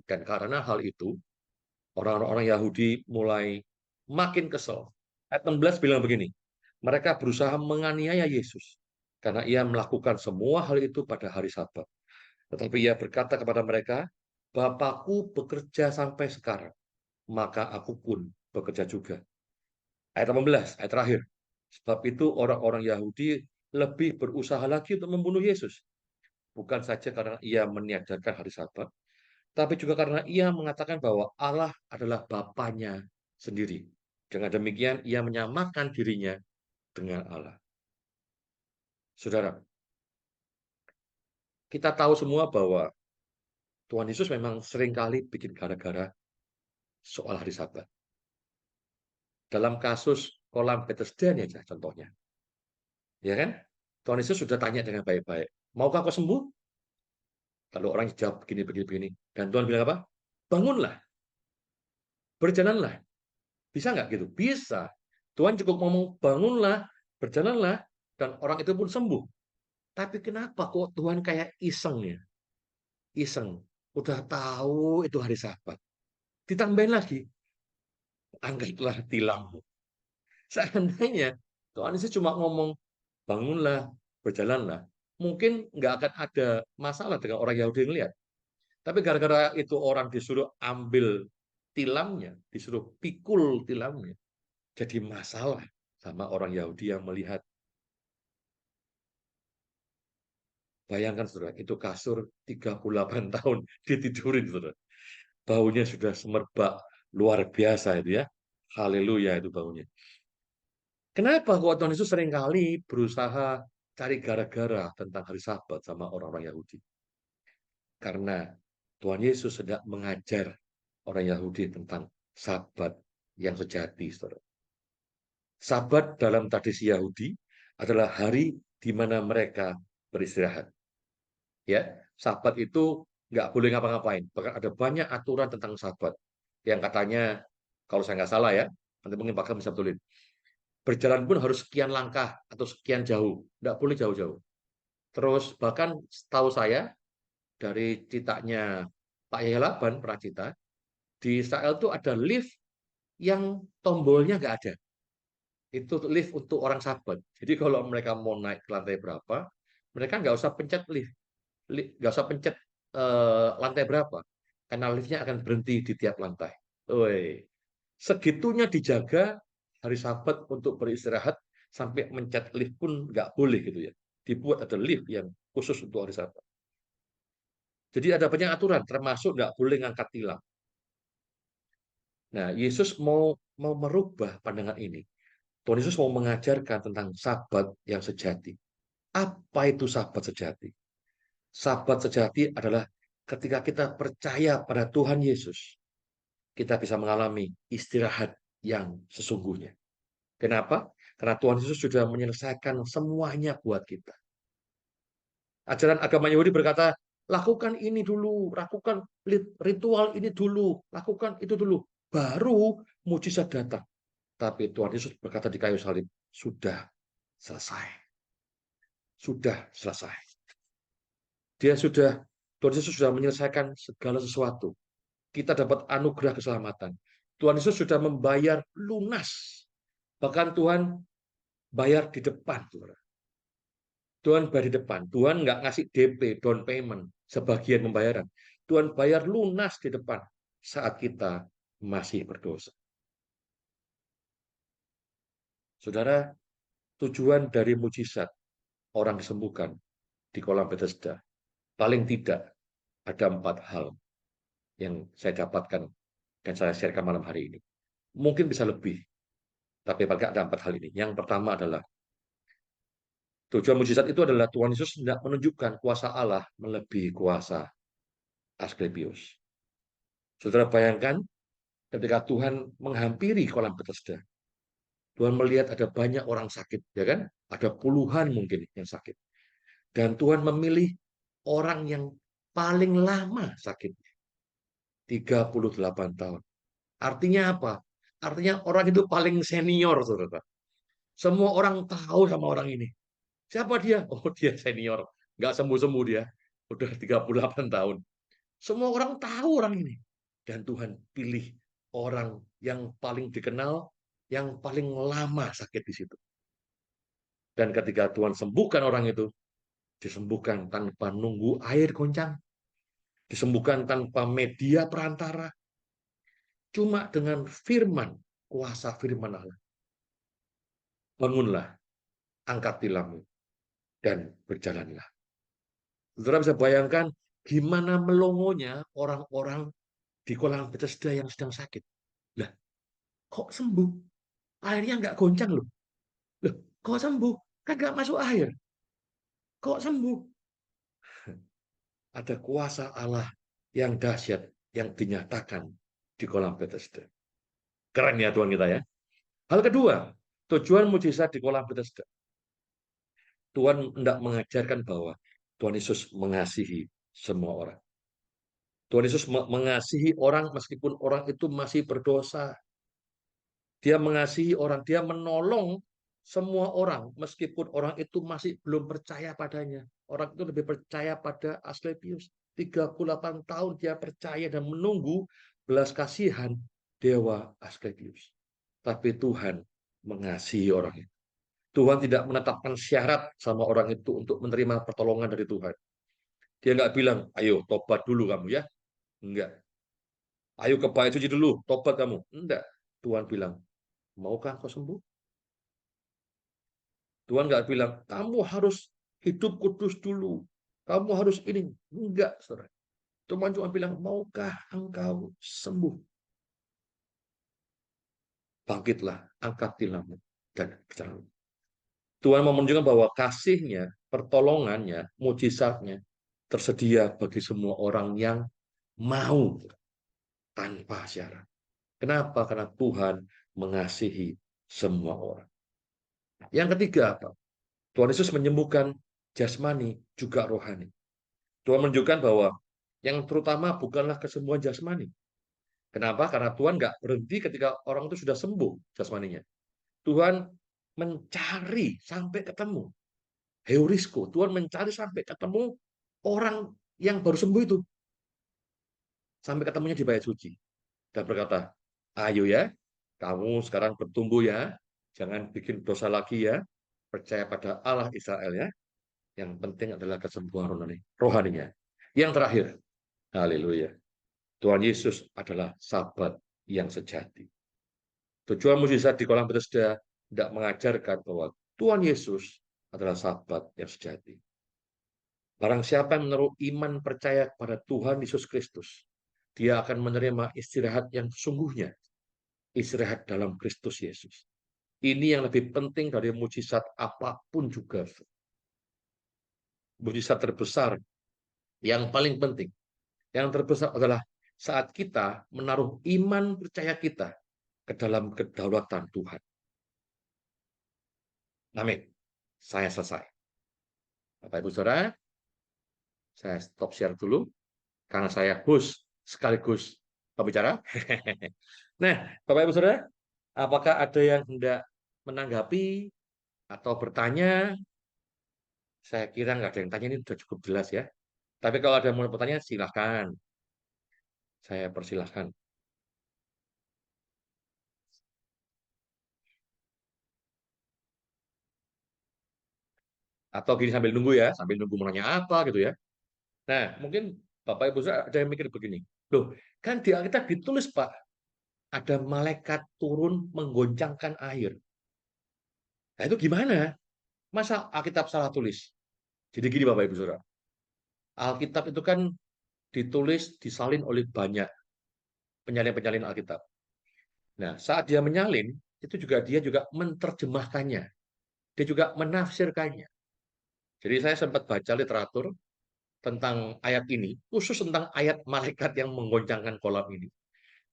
Dan karena hal itu, orang-orang Yahudi mulai makin kesel. Ayat 16 bilang begini, mereka berusaha menganiaya Yesus karena ia melakukan semua hal itu pada hari Sabat. Tetapi ia berkata kepada mereka, Bapakku bekerja sampai sekarang, maka aku pun bekerja juga. Ayat 18, ayat terakhir. Sebab itu orang-orang Yahudi lebih berusaha lagi untuk membunuh Yesus. Bukan saja karena ia meniadakan hari Sabat, tapi juga karena ia mengatakan bahwa Allah adalah Bapanya sendiri. Dengan demikian, ia menyamakan dirinya dengan Allah. Saudara, kita tahu semua bahwa Tuhan Yesus memang seringkali bikin gara-gara soal hari Sabat. Dalam kasus kolam Bethesda ini aja contohnya. Ya kan? Tuhan Yesus sudah tanya dengan baik-baik. Maukah kau sembuh? Lalu orang jawab begini, begini, begini. Dan Tuhan bilang apa? Bangunlah, berjalanlah. Bisa nggak gitu? Bisa. Tuhan cukup ngomong, bangunlah, berjalanlah, dan orang itu pun sembuh. Tapi kenapa kok Tuhan kayak iseng ya? Iseng. Udah tahu itu hari Sabat. Ditambahin lagi, angkatlah tilammu. Seandainya Tuhan Yesus cuma ngomong, bangunlah, berjalanlah, mungkin nggak akan ada masalah dengan orang Yahudi yang lihat. Tapi gara-gara itu orang disuruh ambil tilamnya, disuruh pikul tilamnya, jadi masalah sama orang Yahudi yang melihat. Bayangkan, saudara, itu kasur 38 tahun ditidurin, saudara. Baunya sudah semerbak, luar biasa itu ya. Haleluya itu baunya. Kenapa kok Tuhan Yesus seringkali berusaha cari gara-gara tentang hari Sabat sama orang-orang Yahudi? Karena Tuhan Yesus sedang mengajar orang Yahudi tentang Sabat yang sejati, saudara. Sabat dalam tradisi Yahudi adalah hari di mana mereka beristirahat. Ya, Sabat itu nggak boleh ngapa-ngapain. Bahkan ada banyak aturan tentang Sabat yang katanya, kalau saya nggak salah ya, nanti mungkin Pak Kam bisa betulin. Berjalan pun harus sekian langkah atau sekian jauh, nggak boleh jauh-jauh. Terus bahkan setahu saya dari ceritanya Pak Yahya Laban pernah cerita, di Israel tuh ada lift yang tombolnya nggak ada. Itu lift untuk orang Sabat. Jadi kalau mereka mau naik ke lantai berapa, mereka nggak usah pencet lift, nggak usah pencet lantai berapa, karena liftnya akan berhenti di tiap lantai. Woi, segitunya dijaga hari Sabat untuk beristirahat, sampai mencet lift pun nggak boleh gitu ya. Dibuat ada lift yang khusus untuk hari Sabat. Jadi ada banyak aturan, termasuk nggak boleh ngangkat tilam. Nah, Yesus mau merubah pandangan ini. Tuhan Yesus mau mengajarkan tentang Sabat yang sejati. Apa itu Sabat sejati? Sabat sejati adalah ketika kita percaya pada Tuhan Yesus, kita bisa mengalami istirahat yang sesungguhnya. Kenapa? Karena Tuhan Yesus sudah menyelesaikan semuanya buat kita. Ajaran agama Yahudi berkata, lakukan ini dulu, lakukan ritual ini dulu, lakukan itu dulu. Baru mujizat datang. Tapi Tuhan Yesus berkata di kayu salib, sudah selesai. Sudah selesai. Dia sudah, Tuhan Yesus sudah menyelesaikan segala sesuatu. Kita dapat anugerah keselamatan. Tuhan Yesus sudah membayar lunas. Bahkan Tuhan bayar di depan. Tuhan bayar di depan. Tuhan nggak ngasih DP, down payment, sebagian pembayaran. Tuhan bayar lunas di depan saat kita masih berdosa. Saudara, tujuan dari mujizat orang disembuhkan di kolam Bethesda, paling tidak ada 4 hal yang saya dapatkan dan saya sharekan malam hari ini. Mungkin bisa lebih, tapi paling ada 4 hal ini. Yang pertama adalah, tujuan mujizat itu adalah Tuhan Yesus tidak menunjukkan kuasa Allah melebihi kuasa Asklepios. Saudara bayangkan ketika Tuhan menghampiri kolam Bethesda, Tuhan melihat ada banyak orang sakit, ya kan? Ada puluhan mungkin yang sakit. Dan Tuhan memilih orang yang paling lama sakit, 38 tahun. Artinya apa? Artinya orang itu paling senior, saudara. Semua orang tahu sama orang ini. Siapa dia? Oh, dia senior. Nggak sembuh-sembuh dia. Udah 38 tahun. Semua orang tahu orang ini. Dan Tuhan pilih orang yang paling dikenal, yang paling lama sakit di situ. Dan ketika Tuhan sembuhkan orang itu, disembuhkan tanpa nunggu air goncang, disembuhkan tanpa media perantara, cuma dengan firman, kuasa firman Allah. Bangunlah, angkat tilammu, dan berjalanlah. Saudara bisa bayangkan gimana melongonya orang-orang di kolam Bethesda yang sedang sakit. Lah, kok sembuh? Airnya nggak goncang loh. Loh, kok sembuh? Kan nggak masuk air. Kok sembuh? Ada kuasa Allah yang dahsyat yang dinyatakan di kolam Bethesda. Keren ya Tuhan kita ya. Hal kedua, tujuan mujizat di kolam Bethesda. Tuhan hendak mengajarkan bahwa Tuhan Yesus mengasihi semua orang. Tuhan Yesus mengasihi orang meskipun orang itu masih berdosa. Dia mengasihi orang, dia menolong semua orang meskipun orang itu masih belum percaya padanya. Orang itu lebih percaya pada Asklepius. 38 tahun dia percaya dan menunggu belas kasihan Dewa Asklepius. Tapi Tuhan mengasihi orang itu. Tuhan tidak menetapkan syarat sama orang itu untuk menerima pertolongan dari Tuhan. Dia nggak bilang, ayo tobat dulu kamu ya. Enggak. Ayo ke bait suci dulu, tobat kamu. Enggak. Tuhan bilang, maukah kau sembuh? Tuhan nggak bilang, kamu harus hidup kudus dulu. Kamu harus ini. Enggak, saudara. Tuhan cuma bilang, maukah engkau sembuh? Bangkitlah, angkat tilammu, dan berjalan. Tuhan mau menunjukkan bahwa kasihnya, pertolongannya, mujizatnya tersedia bagi semua orang yang mau tanpa syarat. Kenapa? Karena Tuhan mengasihi semua orang. Yang ketiga apa? Tuhan Yesus menyembuhkan jasmani juga rohani. Tuhan menunjukkan bahwa yang terutama bukanlah kesembuhan jasmani. Kenapa? Karena Tuhan nggak berhenti ketika orang itu sudah sembuh jasmaninya. Tuhan mencari sampai ketemu. Heurisko, Tuhan mencari sampai ketemu orang yang baru sembuh itu. Sampai ketemunya di bait suci. Dan berkata, ayo ya, kamu sekarang bertumbuh ya, jangan bikin dosa lagi ya, percaya pada Allah Israel ya. Yang penting adalah kesembuhan rohaninya. Yang terakhir, haleluya. Tuhan Yesus adalah sahabat yang sejati. Tujuan mujizat di kolam Bethesda tidak mengajarkan bahwa Tuhan Yesus adalah sahabat yang sejati. Barang siapa yang menaruh iman percaya kepada Tuhan Yesus Kristus, dia akan menerima istirahat yang sesungguhnya, istirahat dalam Kristus Yesus. Ini yang lebih penting dari mujizat apapun juga. Mujizat terbesar yang paling penting, yang terbesar adalah saat kita menaruh iman percaya kita ke dalam kedaulatan Tuhan. Amin. Saya selesai. Bapak Ibu Saudara, saya stop share dulu karena saya host sekaligus pembicara. Nah, Bapak Ibu Saudara, apakah ada yang hendak menanggapi atau bertanya? Saya kira nggak ada yang tanya, ini sudah cukup jelas ya. Tapi kalau ada yang mau bertanya, silahkan. Saya persilahkan. Atau gini sambil nunggu ya, sambil nunggu mau nanya apa gitu ya. Nah, mungkin Bapak Ibu Saudara ada yang mikir begini. Loh, kan di Alkitab ditulis Pak, ada malaikat turun menggoncangkan air. Nah, itu gimana? Masa Alkitab salah tulis? Jadi gini Bapak Ibu Saudara. Alkitab itu kan ditulis, disalin oleh banyak penyalin-penyalin Alkitab. Nah, saat dia menyalin, itu juga dia juga menerjemahkannya. Dia juga menafsirkannya. Jadi saya sempat baca literatur tentang ayat ini, khusus tentang ayat malaikat yang menggoncangkan kolam ini.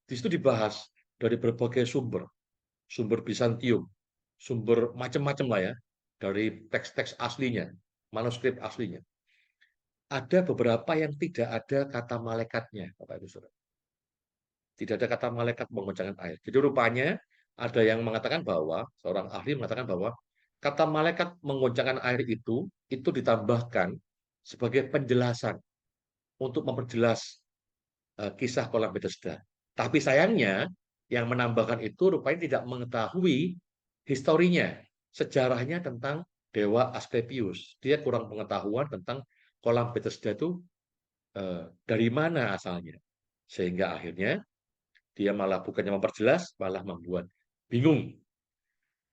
Di situ dibahas dari berbagai sumber, sumber Bizantium, sumber macam-macam lah ya, dari teks-teks aslinya, manuskrip aslinya. Ada beberapa yang tidak ada kata malaikatnya, Bapak Ibu Saudara. Tidak ada kata malaikat menggoncangkan air. Jadi rupanya ada yang mengatakan bahwa, seorang ahli mengatakan bahwa kata malaikat menggoncangkan air itu ditambahkan sebagai penjelasan untuk memperjelas kisah kolam Bethesda. Tapi sayangnya yang menambahkan itu rupanya tidak mengetahui historinya, sejarahnya tentang dewa Asklepius. Dia kurang pengetahuan tentang kolam Bethesda itu dari mana asalnya. Sehingga akhirnya dia malah bukannya memperjelas, malah membuat bingung.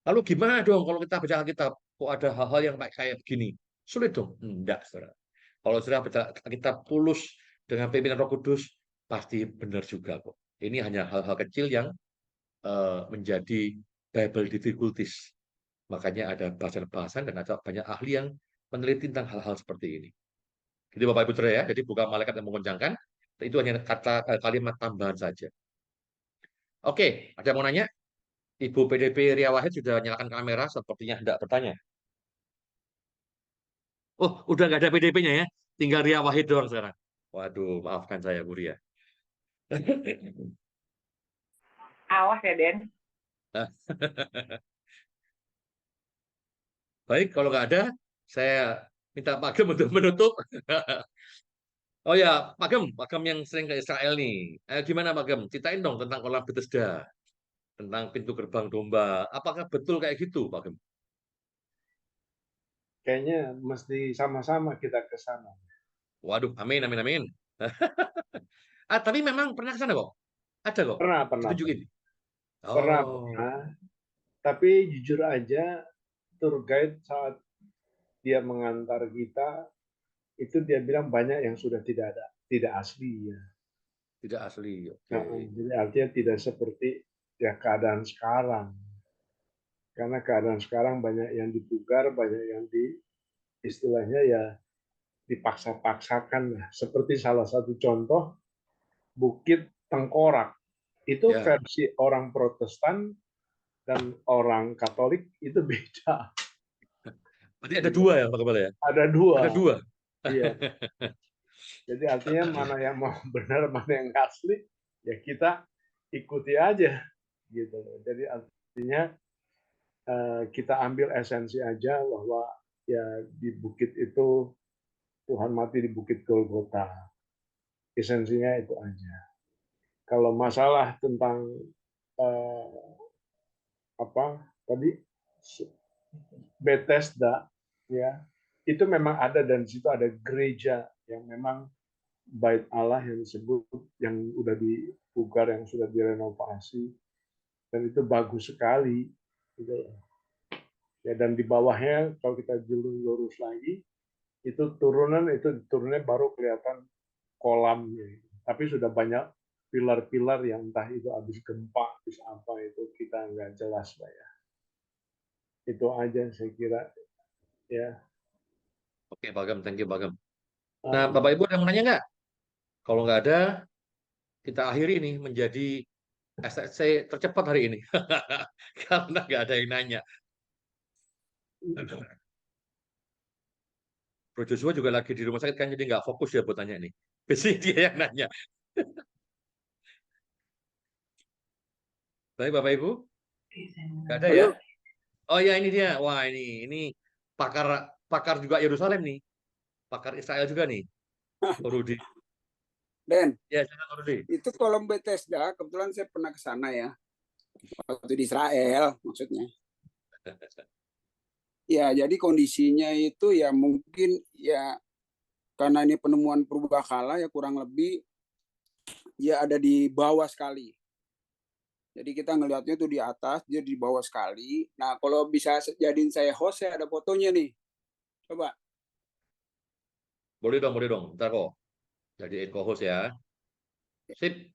Lalu gimana dong kalau kita baca Alkitab? Kok ada hal-hal yang kayak begini? Sulit dong? Enggak, saudara. Kalau sudah baca Alkitab tulus dengan pimpinan Roh Kudus, pasti benar juga kok. Ini hanya hal-hal kecil yang menjadi Bible difficulties. Makanya ada bahasan-bahasan dan ada banyak ahli yang meneliti tentang hal-hal seperti ini. Jadi Bapak Ibu Saudara ya, jadi bukan malaikat yang mengoncangkan, itu hanya kata kalimat tambahan saja. Oke, ada yang mau nanya? Ibu PDP Ria Wahid sudah nyalakan kamera, sepertinya hendak bertanya. Oh, udah nggak ada PDP-nya ya? Tinggal Ria Wahid doang sekarang. Waduh, maafkan saya Bu Ria. Awas ya, Den. Baik, kalau nggak ada, saya minta Pak Gem untuk menutup. Oh ya, Pak Gem yang sering ke Israel nih. Gimana Pak Gem? Ceritain dong tentang kolam Bethesda, tentang pintu gerbang domba. Apakah betul kayak gitu, Pak Gem? Kayaknya mesti sama-sama kita ke sana. Waduh, amin, amin, amin. Tapi memang pernah ke sana kok. Ada kok. Pernah. Ditunjukin. Pernah. Oh, Tapi jujur aja, tour guide saat dia mengantar kita, itu dia bilang banyak yang sudah tidak asli ya. tidak asli. Oke. Nah, jadi artinya tidak seperti ya keadaan sekarang. Karena keadaan sekarang banyak yang dipugar, banyak yang istilahnya ya dipaksa-paksakan lah. Seperti salah satu contoh Bukit Tengkorak. Itu Ya. versi orang Protestan dan orang Katolik itu beda. Berarti ada dua ya, Pak Kepala ya? Ada dua. Ada dua. Iya. Jadi artinya mana yang mau benar, mana yang asli, ya kita ikuti aja gitu. Jadi artinya kita ambil esensi aja bahwa ya di bukit itu Tuhan mati di Bukit Golgota. Esensinya itu aja. Kalau masalah tentang apa tadi Bethesda ya itu memang ada dan di situ ada gereja yang memang bait Allah yang disebut yang udah dipugar yang sudah direnovasi dan itu bagus sekali gitu. Ya dan di bawahnya kalau kita lurus lagi itu turunnya baru kelihatan kolamnya tapi sudah banyak pilar-pilar yang entah itu habis gempa habis apa itu kita nggak jelas lah ya itu aja saya kira ya. Oke, Pak Gem. Thank you, Pak Gem. Nah, Bapak Ibu ada yang mau nanya nggak? Kalau nggak ada, kita akhiri nih menjadi SSC tercepat hari ini. Karena nggak ada yang nanya. Bro Joshua juga lagi di rumah sakit kan, jadi nggak fokus ya buat tanya nih. Biasanya dia yang nanya. Baik, Bapak Ibu. Nggak ada ya? Oh ya, ini dia. Wah, ini pakar pakar juga Yerusalem nih. Pakar Israel juga nih. Rudi. Den, Ya, silakan Rudi. itu kolom Bethesda, kebetulan saya pernah ke sana ya, waktu di Israel maksudnya. Ya, jadi kondisinya itu ya mungkin ya karena ini penemuan purbakala ya kurang lebih ya ada di bawah sekali. Jadi kita ngelihatnya tuh di atas, dia di bawah sekali. Nah, kalau bisa jadiin saya host, saya ada fotonya nih. Coba. Boleh dong. Ntar kok. Jadiin co-host ya. Sip.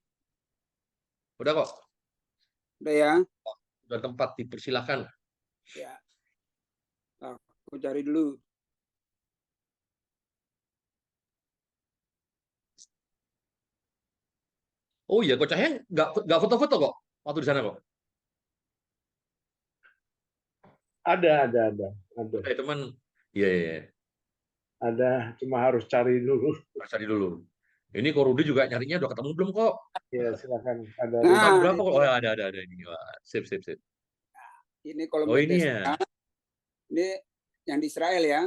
Udah kok. Udah ya? Udah tempat dipersilakan. Ya. Nah, aku cari dulu. Oh iya, kok Cahaya nggak foto-foto kok waktu di sana kok. Ada. Teman, iya, Ada, cuma harus cari dulu. cari dulu. Ini kok Rudi juga nyarinya udah ketemu belum kok? Ya, silakan. Ada. Tahun Nah, berapa kok? ini, Oh, ada ini. Wah, sip. ini kolom Oh ini Bethesda. ya. Ini yang di Israel ya,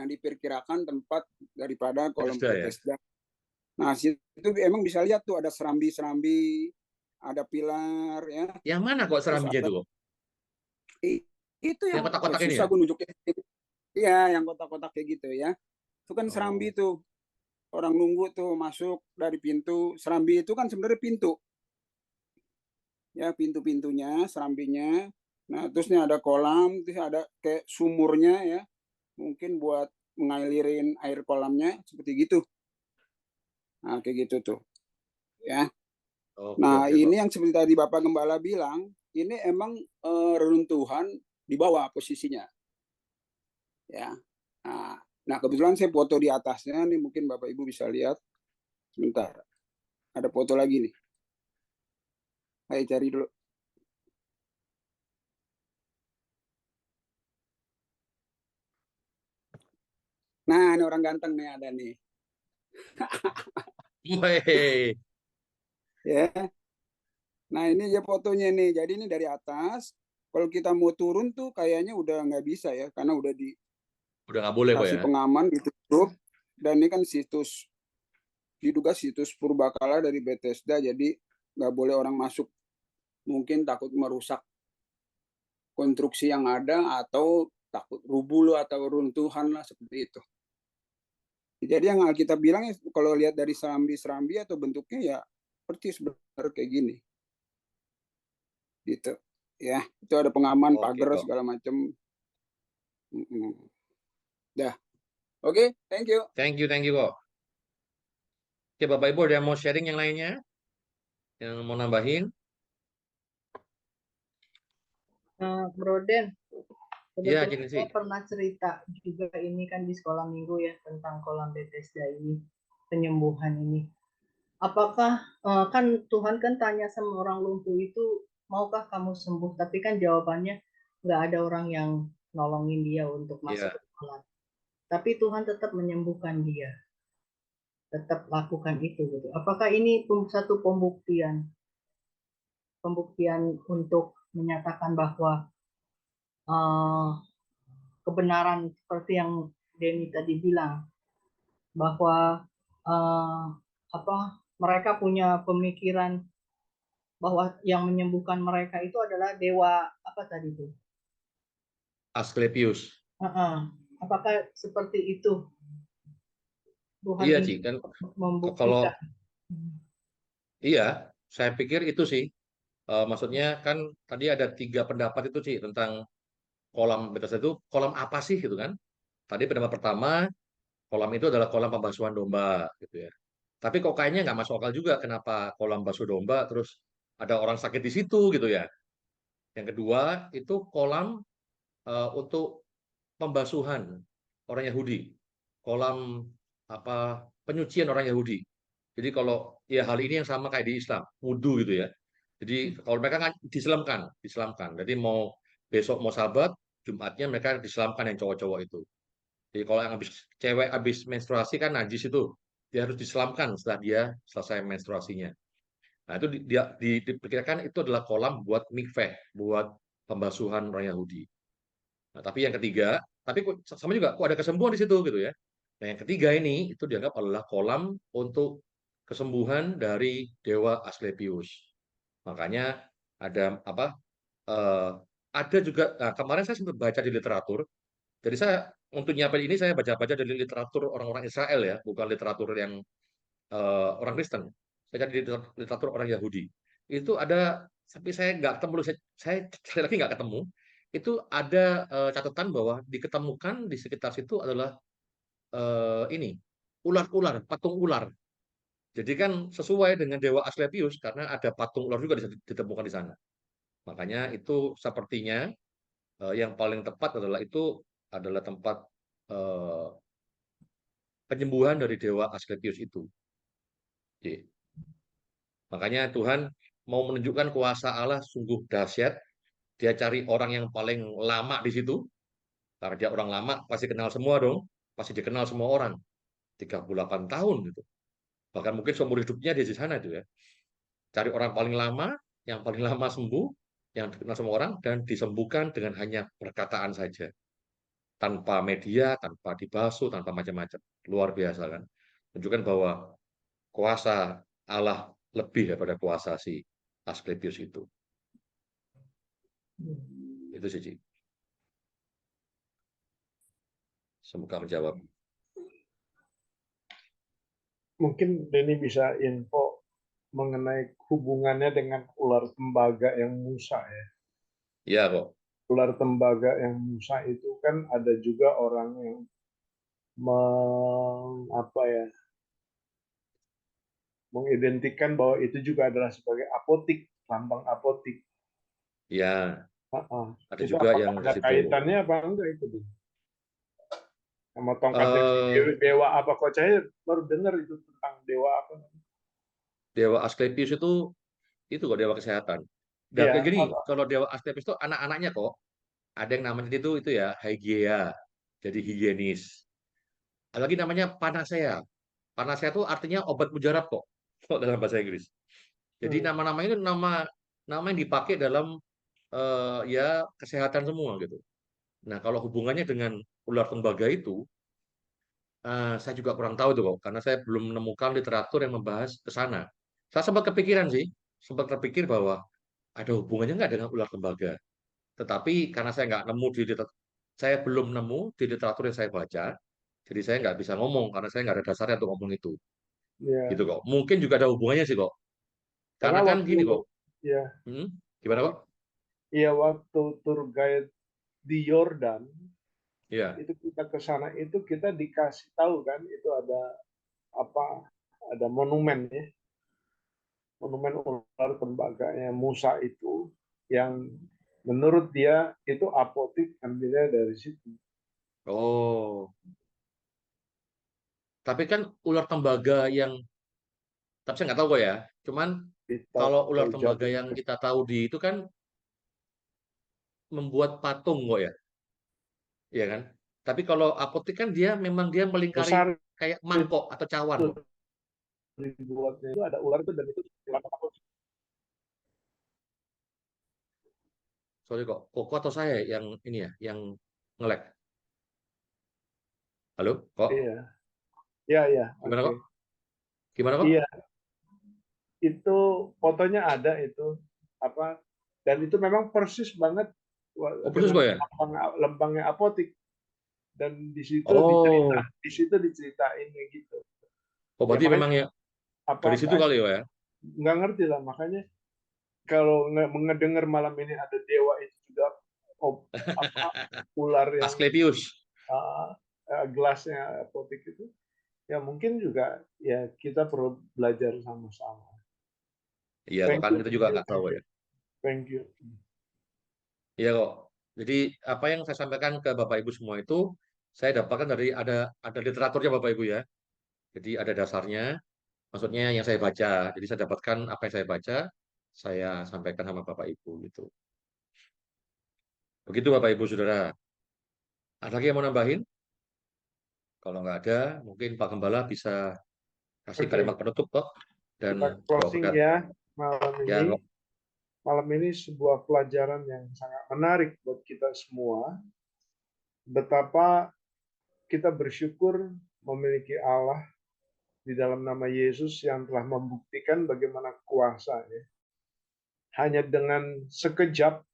yang diperkirakan tempat daripada kolom Bethesda ya. Bethesda. Nah, situ emang bisa lihat tuh ada serambi-serambi, ada pilar ya. Yang mana kok Terus serambinya itu kok? Itu Yang yang kotak-kotak ini susah ya? gue nunjuknya. Iya, yang kotak-kotak kayak gitu ya. Itu kan serambi Oh, tuh. Orang nunggu tuh masuk dari pintu. Serambi itu kan sebenarnya pintu. Ya, pintu-pintunya, serambinya. Nah, terusnya ada kolam, terus ada kayak sumurnya ya. Mungkin buat ngalirin air kolamnya seperti gitu. Nah, kayak gitu tuh. Ya. oke Nah, oke ini kok. yang seperti tadi Bapak Gembala bilang, ini emang reruntuhan di bawah posisinya. Ya. Nah, kebetulan saya foto di atasnya nih, mungkin Bapak Ibu bisa lihat. Sebentar, ada foto lagi nih. Ayo cari dulu. Nah, ini orang ganteng nih ada nih. Weh, Ya. Nah, ini ya fotonya nih. Jadi ini dari atas. Kalau kita mau turun tuh kayaknya udah nggak bisa ya, karena udah udah nggak boleh kok dikasih ya. pengaman ditutup. Dan ini kan situs, diduga situs purbakala dari Bethesda, jadi nggak boleh orang masuk. Mungkin takut merusak konstruksi yang ada atau takut rubuh atau runtuhan lah seperti itu. Jadi yang Alkitab bilang ya, kalau lihat dari serambi-serambi atau bentuknya ya seperti sebenarnya kayak gini, gitu. Ya, itu ada pengaman, Oke pagar kok. segala macam. Dah, oke, thank you. Thank you kok. Oke, Bapak Ibu ada yang mau sharing yang lainnya? Yang mau nambahin? Bro Den, Iya, sebetulnya gini sih. saya pernah cerita juga ini kan di sekolah minggu ya tentang kolam Bethesda ini, penyembuhan ini. Apakah kan Tuhan kan tanya sama orang lumpuh itu, maukah kamu sembuh? Tapi kan jawabannya nggak ada orang yang nolongin dia untuk masuk Iya. ke kolam. Tapi Tuhan tetap menyembuhkan dia, tetap lakukan itu gitu. Apakah ini satu pembuktian untuk menyatakan bahwa uh, kebenaran seperti yang Denny tadi bilang bahwa uh, apa mereka punya pemikiran bahwa yang menyembuhkan mereka itu adalah dewa apa tadi itu? Asklepius. Apakah seperti itu Tuhan Iya sih ingin kan kalau membuktikan? iya, saya pikir itu sih. Maksudnya kan tadi ada 3 pendapat itu sih tentang kolam Bethesda itu kolam apa sih gitu kan? Tadi pendapat pertama kolam itu adalah kolam pembasuhan domba gitu ya. Tapi kok kayaknya nggak masuk akal juga kenapa kolam basuh domba terus ada orang sakit di situ gitu ya. Yang kedua itu kolam untuk pembasuhan orang Yahudi, kolam apa penyucian orang Yahudi. Jadi kalau ya hal ini yang sama kayak di Islam, wudhu gitu ya. Jadi kalau mereka kan diselamkan. Jadi mau besok mau Sabat, Jumatnya mereka diselamkan yang cowok-cowok itu. Jadi kalau yang habis cewek habis menstruasi kan najis itu, dia harus diselamkan setelah dia selesai menstruasinya. Nah itu diperkirakan itu adalah kolam buat mikveh, buat pembasuhan orang Yahudi. Nah, tapi yang ketiga, tapi sama juga, kok ada kesembuhan di situ gitu ya. Nah, yang ketiga ini itu dianggap adalah kolam untuk kesembuhan dari dewa Asklepius. Makanya ada apa? eh, ada juga. Nah, kemarin saya sempat baca di literatur. Jadi saya untuk nyiapin ini saya baca-baca dari literatur orang-orang Israel ya, bukan literatur yang orang Kristen. Saya cari di literatur orang Yahudi. Itu ada, tapi saya nggak ketemu, saya cari lagi nggak ketemu. Itu ada catatan bahwa diketemukan di sekitar situ adalah ini ular-ular, patung ular. Jadi kan sesuai dengan Dewa Asklepius karena ada patung ular juga ditemukan di sana. Makanya itu sepertinya yang paling tepat adalah itu adalah tempat eh, penyembuhan dari Dewa Asklepius itu. Jadi, makanya Tuhan mau menunjukkan kuasa Allah sungguh dahsyat. Dia cari orang yang paling lama di situ. Karena dia orang lama, pasti kenal semua dong. Pasti dikenal semua orang. 38 tahun gitu. Bahkan mungkin seumur hidupnya dia di sana itu ya. Cari orang paling lama, yang paling lama sembuh, yang dikenal semua orang, dan disembuhkan dengan hanya perkataan saja. Tanpa media, tanpa dibasuh, tanpa macam-macam. Luar biasa kan. Menunjukkan bahwa kuasa Allah lebih daripada kuasa si Asklepius itu. Itu sih, Ci. Semoga menjawab. Mungkin Denny bisa info mengenai hubungannya dengan ular tembaga yang Musa ya. Iya kok. Ular tembaga yang Musa itu kan ada juga orang yang mengidentikan bahwa itu juga adalah sebagai apotik, lambang apotik. Ya, ada Itu juga apakah yang di ada situ. kaitannya apa enggak itu? Sama tongkatnya Eh, dewa apa? Kok saya baru dengar itu tentang dewa apa? Dewa Asklepius itu kok dewa kesehatan. Dan kayak Iya, gini, apa? kalau dewa Asklepius itu anak-anaknya kok ada yang namanya itu ya Hygieia, jadi higienis. Ada lagi namanya Panacea. Panacea itu artinya obat mujarab kok, kok dalam bahasa Inggris. Jadi Hmm. nama-nama itu nama yang dipakai dalam ya kesehatan semua gitu. Nah, kalau hubungannya dengan ular tembaga itu, saya juga kurang tahu itu kok, karena saya belum menemukan literatur yang membahas ke sana. Saya sempat kepikiran sih, sempat terpikir bahwa ada hubungannya nggak dengan ular tembaga. Tetapi karena saya nggak nemu saya belum nemu di literatur yang saya baca, jadi saya nggak bisa ngomong karena saya nggak ada dasarnya untuk ngomong itu. Gitu Ya, kok. Mungkin juga ada hubungannya sih kok. karena Karena kan waktu gini kok. ya, Hmm, gimana kok? iya waktu tour guide di Yordan Iya. itu kita ke sana itu kita dikasih tahu kan itu ada apa? Ada monumen ya, monumen ular tembaganya Musa itu yang menurut dia itu apotik ambilnya dari situ. Oh, tapi kan ular tembaga yang, tapi saya nggak tahu kok ya. Cuman Kita kalau ular tembaga jatuh yang kita tahu di itu kan membuat patung kok ya, iya kan? Tapi kalau apotik kan dia memang dia melingkari besar kayak mangkok atau cawan itu kok. dibuatnya itu ada ular itu dan itu Sorry kok atau saya yang ini ya, yang ngelek. Halo, kok? iya iya iya Gimana oke kok? Gimana kok? iya itu fotonya ada itu apa dan itu memang persis banget Oh, persis dengan kok ya? lembangnya apotik dan Oh, di situ diceritain kayak gitu oh ya berarti makanya memang ya dari situ apakah kali ya? nggak ngerti lah makanya kalau mendengar malam ini ada dewa itu juga apa ular yang Asklepius. uh, gelasnya apotik itu ya mungkin juga ya kita perlu belajar sama-sama. Iya kok Thank kan you, kita thank juga you, nggak tahu ya. thank you. Iya kok. Jadi apa yang saya sampaikan ke Bapak Ibu semua itu saya dapatkan dari ada literaturnya Bapak Ibu ya. Jadi ada dasarnya, maksudnya yang saya baca. Jadi saya dapatkan apa yang saya baca, saya sampaikan sama Bapak Ibu gitu. Begitu Bapak Ibu Saudara. Ada lagi yang mau nambahin? Kalau nggak ada, mungkin Pak Gembala bisa kasih Oke, kalimat penutup kok dan kita doa closing berkat. ya malam Ya ini. kok. Malam ini sebuah pelajaran yang sangat menarik buat kita semua. Betapa kita bersyukur memiliki Allah di dalam nama Yesus yang telah membuktikan bagaimana kuasanya. Hanya dengan sekejap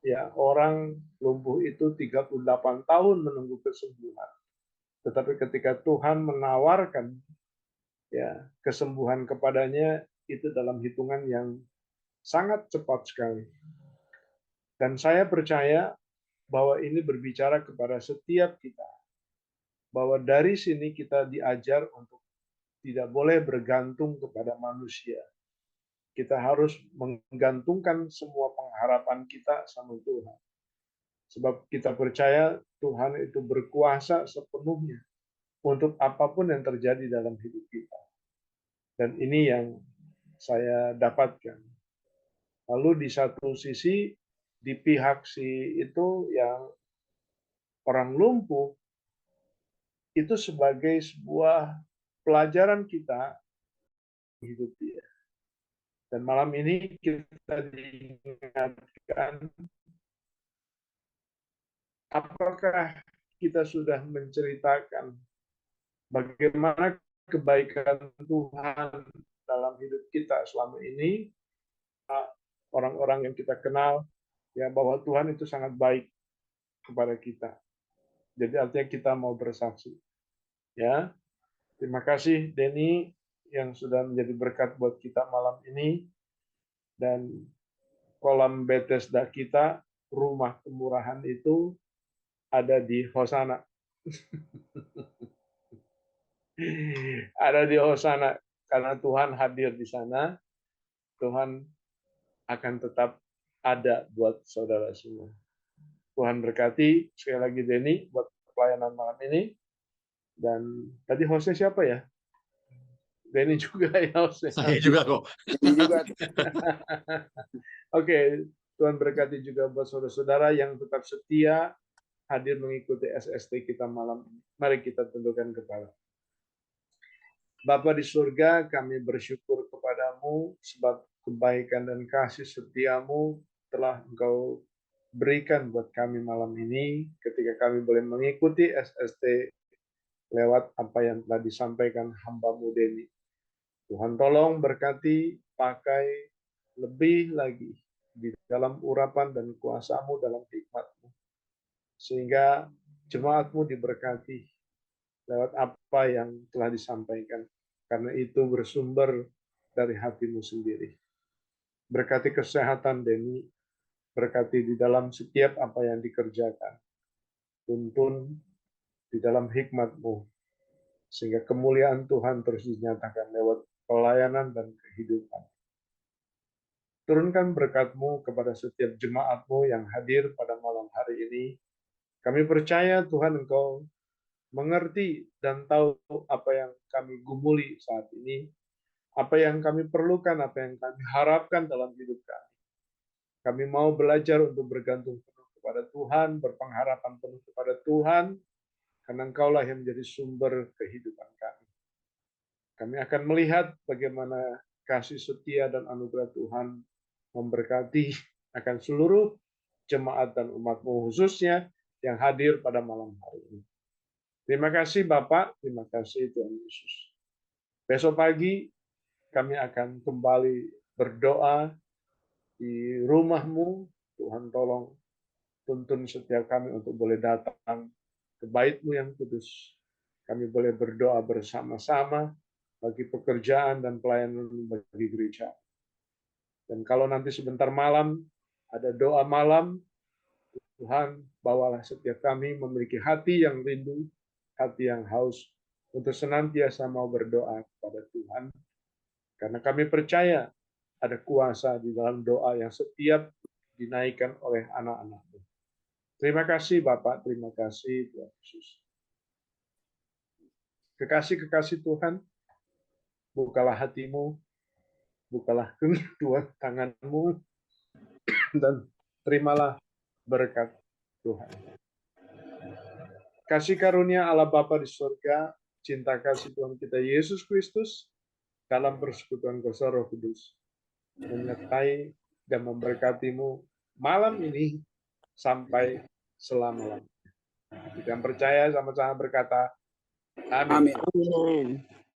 ya orang lumpuh itu 38 tahun menunggu kesembuhan. Tetapi ketika Tuhan menawarkan ya kesembuhan kepadanya itu dalam hitungan yang sangat cepat sekali. Dan saya percaya bahwa ini berbicara kepada setiap kita bahwa dari sini kita diajar untuk tidak boleh bergantung kepada manusia. Kita harus menggantungkan semua pengharapan kita sama Tuhan. Sebab kita percaya Tuhan itu berkuasa sepenuhnya untuk apapun yang terjadi dalam hidup kita. Dan ini yang saya dapatkan. Lalu di satu sisi, di pihak si itu yang orang lumpuh, itu sebagai sebuah pelajaran kita hidup dia. Dan malam ini kita diingatkan apakah kita sudah menceritakan bagaimana kebaikan Tuhan dalam hidup kita selama ini, orang-orang yang kita kenal, ya bahwa Tuhan itu sangat baik kepada kita. Jadi artinya kita mau bersaksi. Ya, terima kasih Denny yang sudah menjadi berkat buat kita malam ini. Dan kolam Bethesda kita, rumah kemurahan itu ada di Hosana. Ada di Hosana. Karena Tuhan hadir di sana, Tuhan akan tetap ada buat saudara semua. Tuhan berkati. Sekali lagi Denny buat pelayanan malam ini. Dan tadi hostnya siapa ya? Denny juga ya hostnya. Saya juga kok. Ini juga Oke, Tuhan berkati juga buat saudara-saudara yang tetap setia hadir mengikuti SST kita malam ini. Mari kita tundukkan kepala. Bapa di surga, kami bersyukur kepadamu sebab kebaikan dan kasih setiamu telah Engkau berikan buat kami malam ini ketika kami boleh mengikuti SST lewat apa yang telah disampaikan hamba-Mu Denny. Tuhan tolong berkati, pakai lebih lagi di dalam urapan dan kuasa-Mu dalam hikmat-Mu. Sehingga jemaat-Mu diberkati lewat apa yang telah disampaikan. Karena itu bersumber dari hati-Mu sendiri. Berkati kesehatan Denny, berkati di dalam setiap apa yang dikerjakan. Tuntun di dalam hikmat-Mu. Sehingga kemuliaan Tuhan terus dinyatakan lewat pelayanan dan kehidupan. Turunkan berkat-Mu kepada setiap jemaat-Mu yang hadir pada malam hari ini. Kami percaya Tuhan Engkau mengerti dan tahu apa yang kami gumuli saat ini, apa yang kami perlukan, apa yang kami harapkan dalam hidup kami. Kami mau belajar untuk bergantung penuh kepada Tuhan, berpengharapan penuh kepada Tuhan, karena Engkaulah yang menjadi sumber kehidupan kami. Kami akan melihat bagaimana kasih setia dan anugerah Tuhan memberkati akan seluruh jemaat dan umat-Mu khususnya yang hadir pada malam hari ini. Terima kasih Bapak, terima kasih Tuhan Yesus. Besok pagi kami akan kembali berdoa di rumah-Mu. Tuhan tolong tuntun setiap kami untuk boleh datang ke bait-Mu yang kudus. Kami boleh berdoa bersama-sama bagi pekerjaan dan pelayanan bagi gereja. Dan kalau nanti sebentar malam ada doa malam, Tuhan bawalah setiap kami memiliki hati yang rindu, hati yang haus untuk senantiasa mau berdoa kepada Tuhan. Karena kami percaya ada kuasa di dalam doa yang setiap dinaikkan oleh anak-anak-Mu. Terima kasih Bapak, terima kasih Tuhan Yesus. Kekasih-kekasih Tuhan, bukalah hatimu, bukalah kedua tanganmu, dan terimalah berkat Tuhan. Kasih karunia Allah Bapa di surga, cinta kasih Tuhan kita Yesus Kristus, dalam persekutuan kuasa Roh Kudus, menyertai dan memberkatimu malam ini sampai selama-lamanya. Kita yang percaya sama-sama berkata, amin. amin.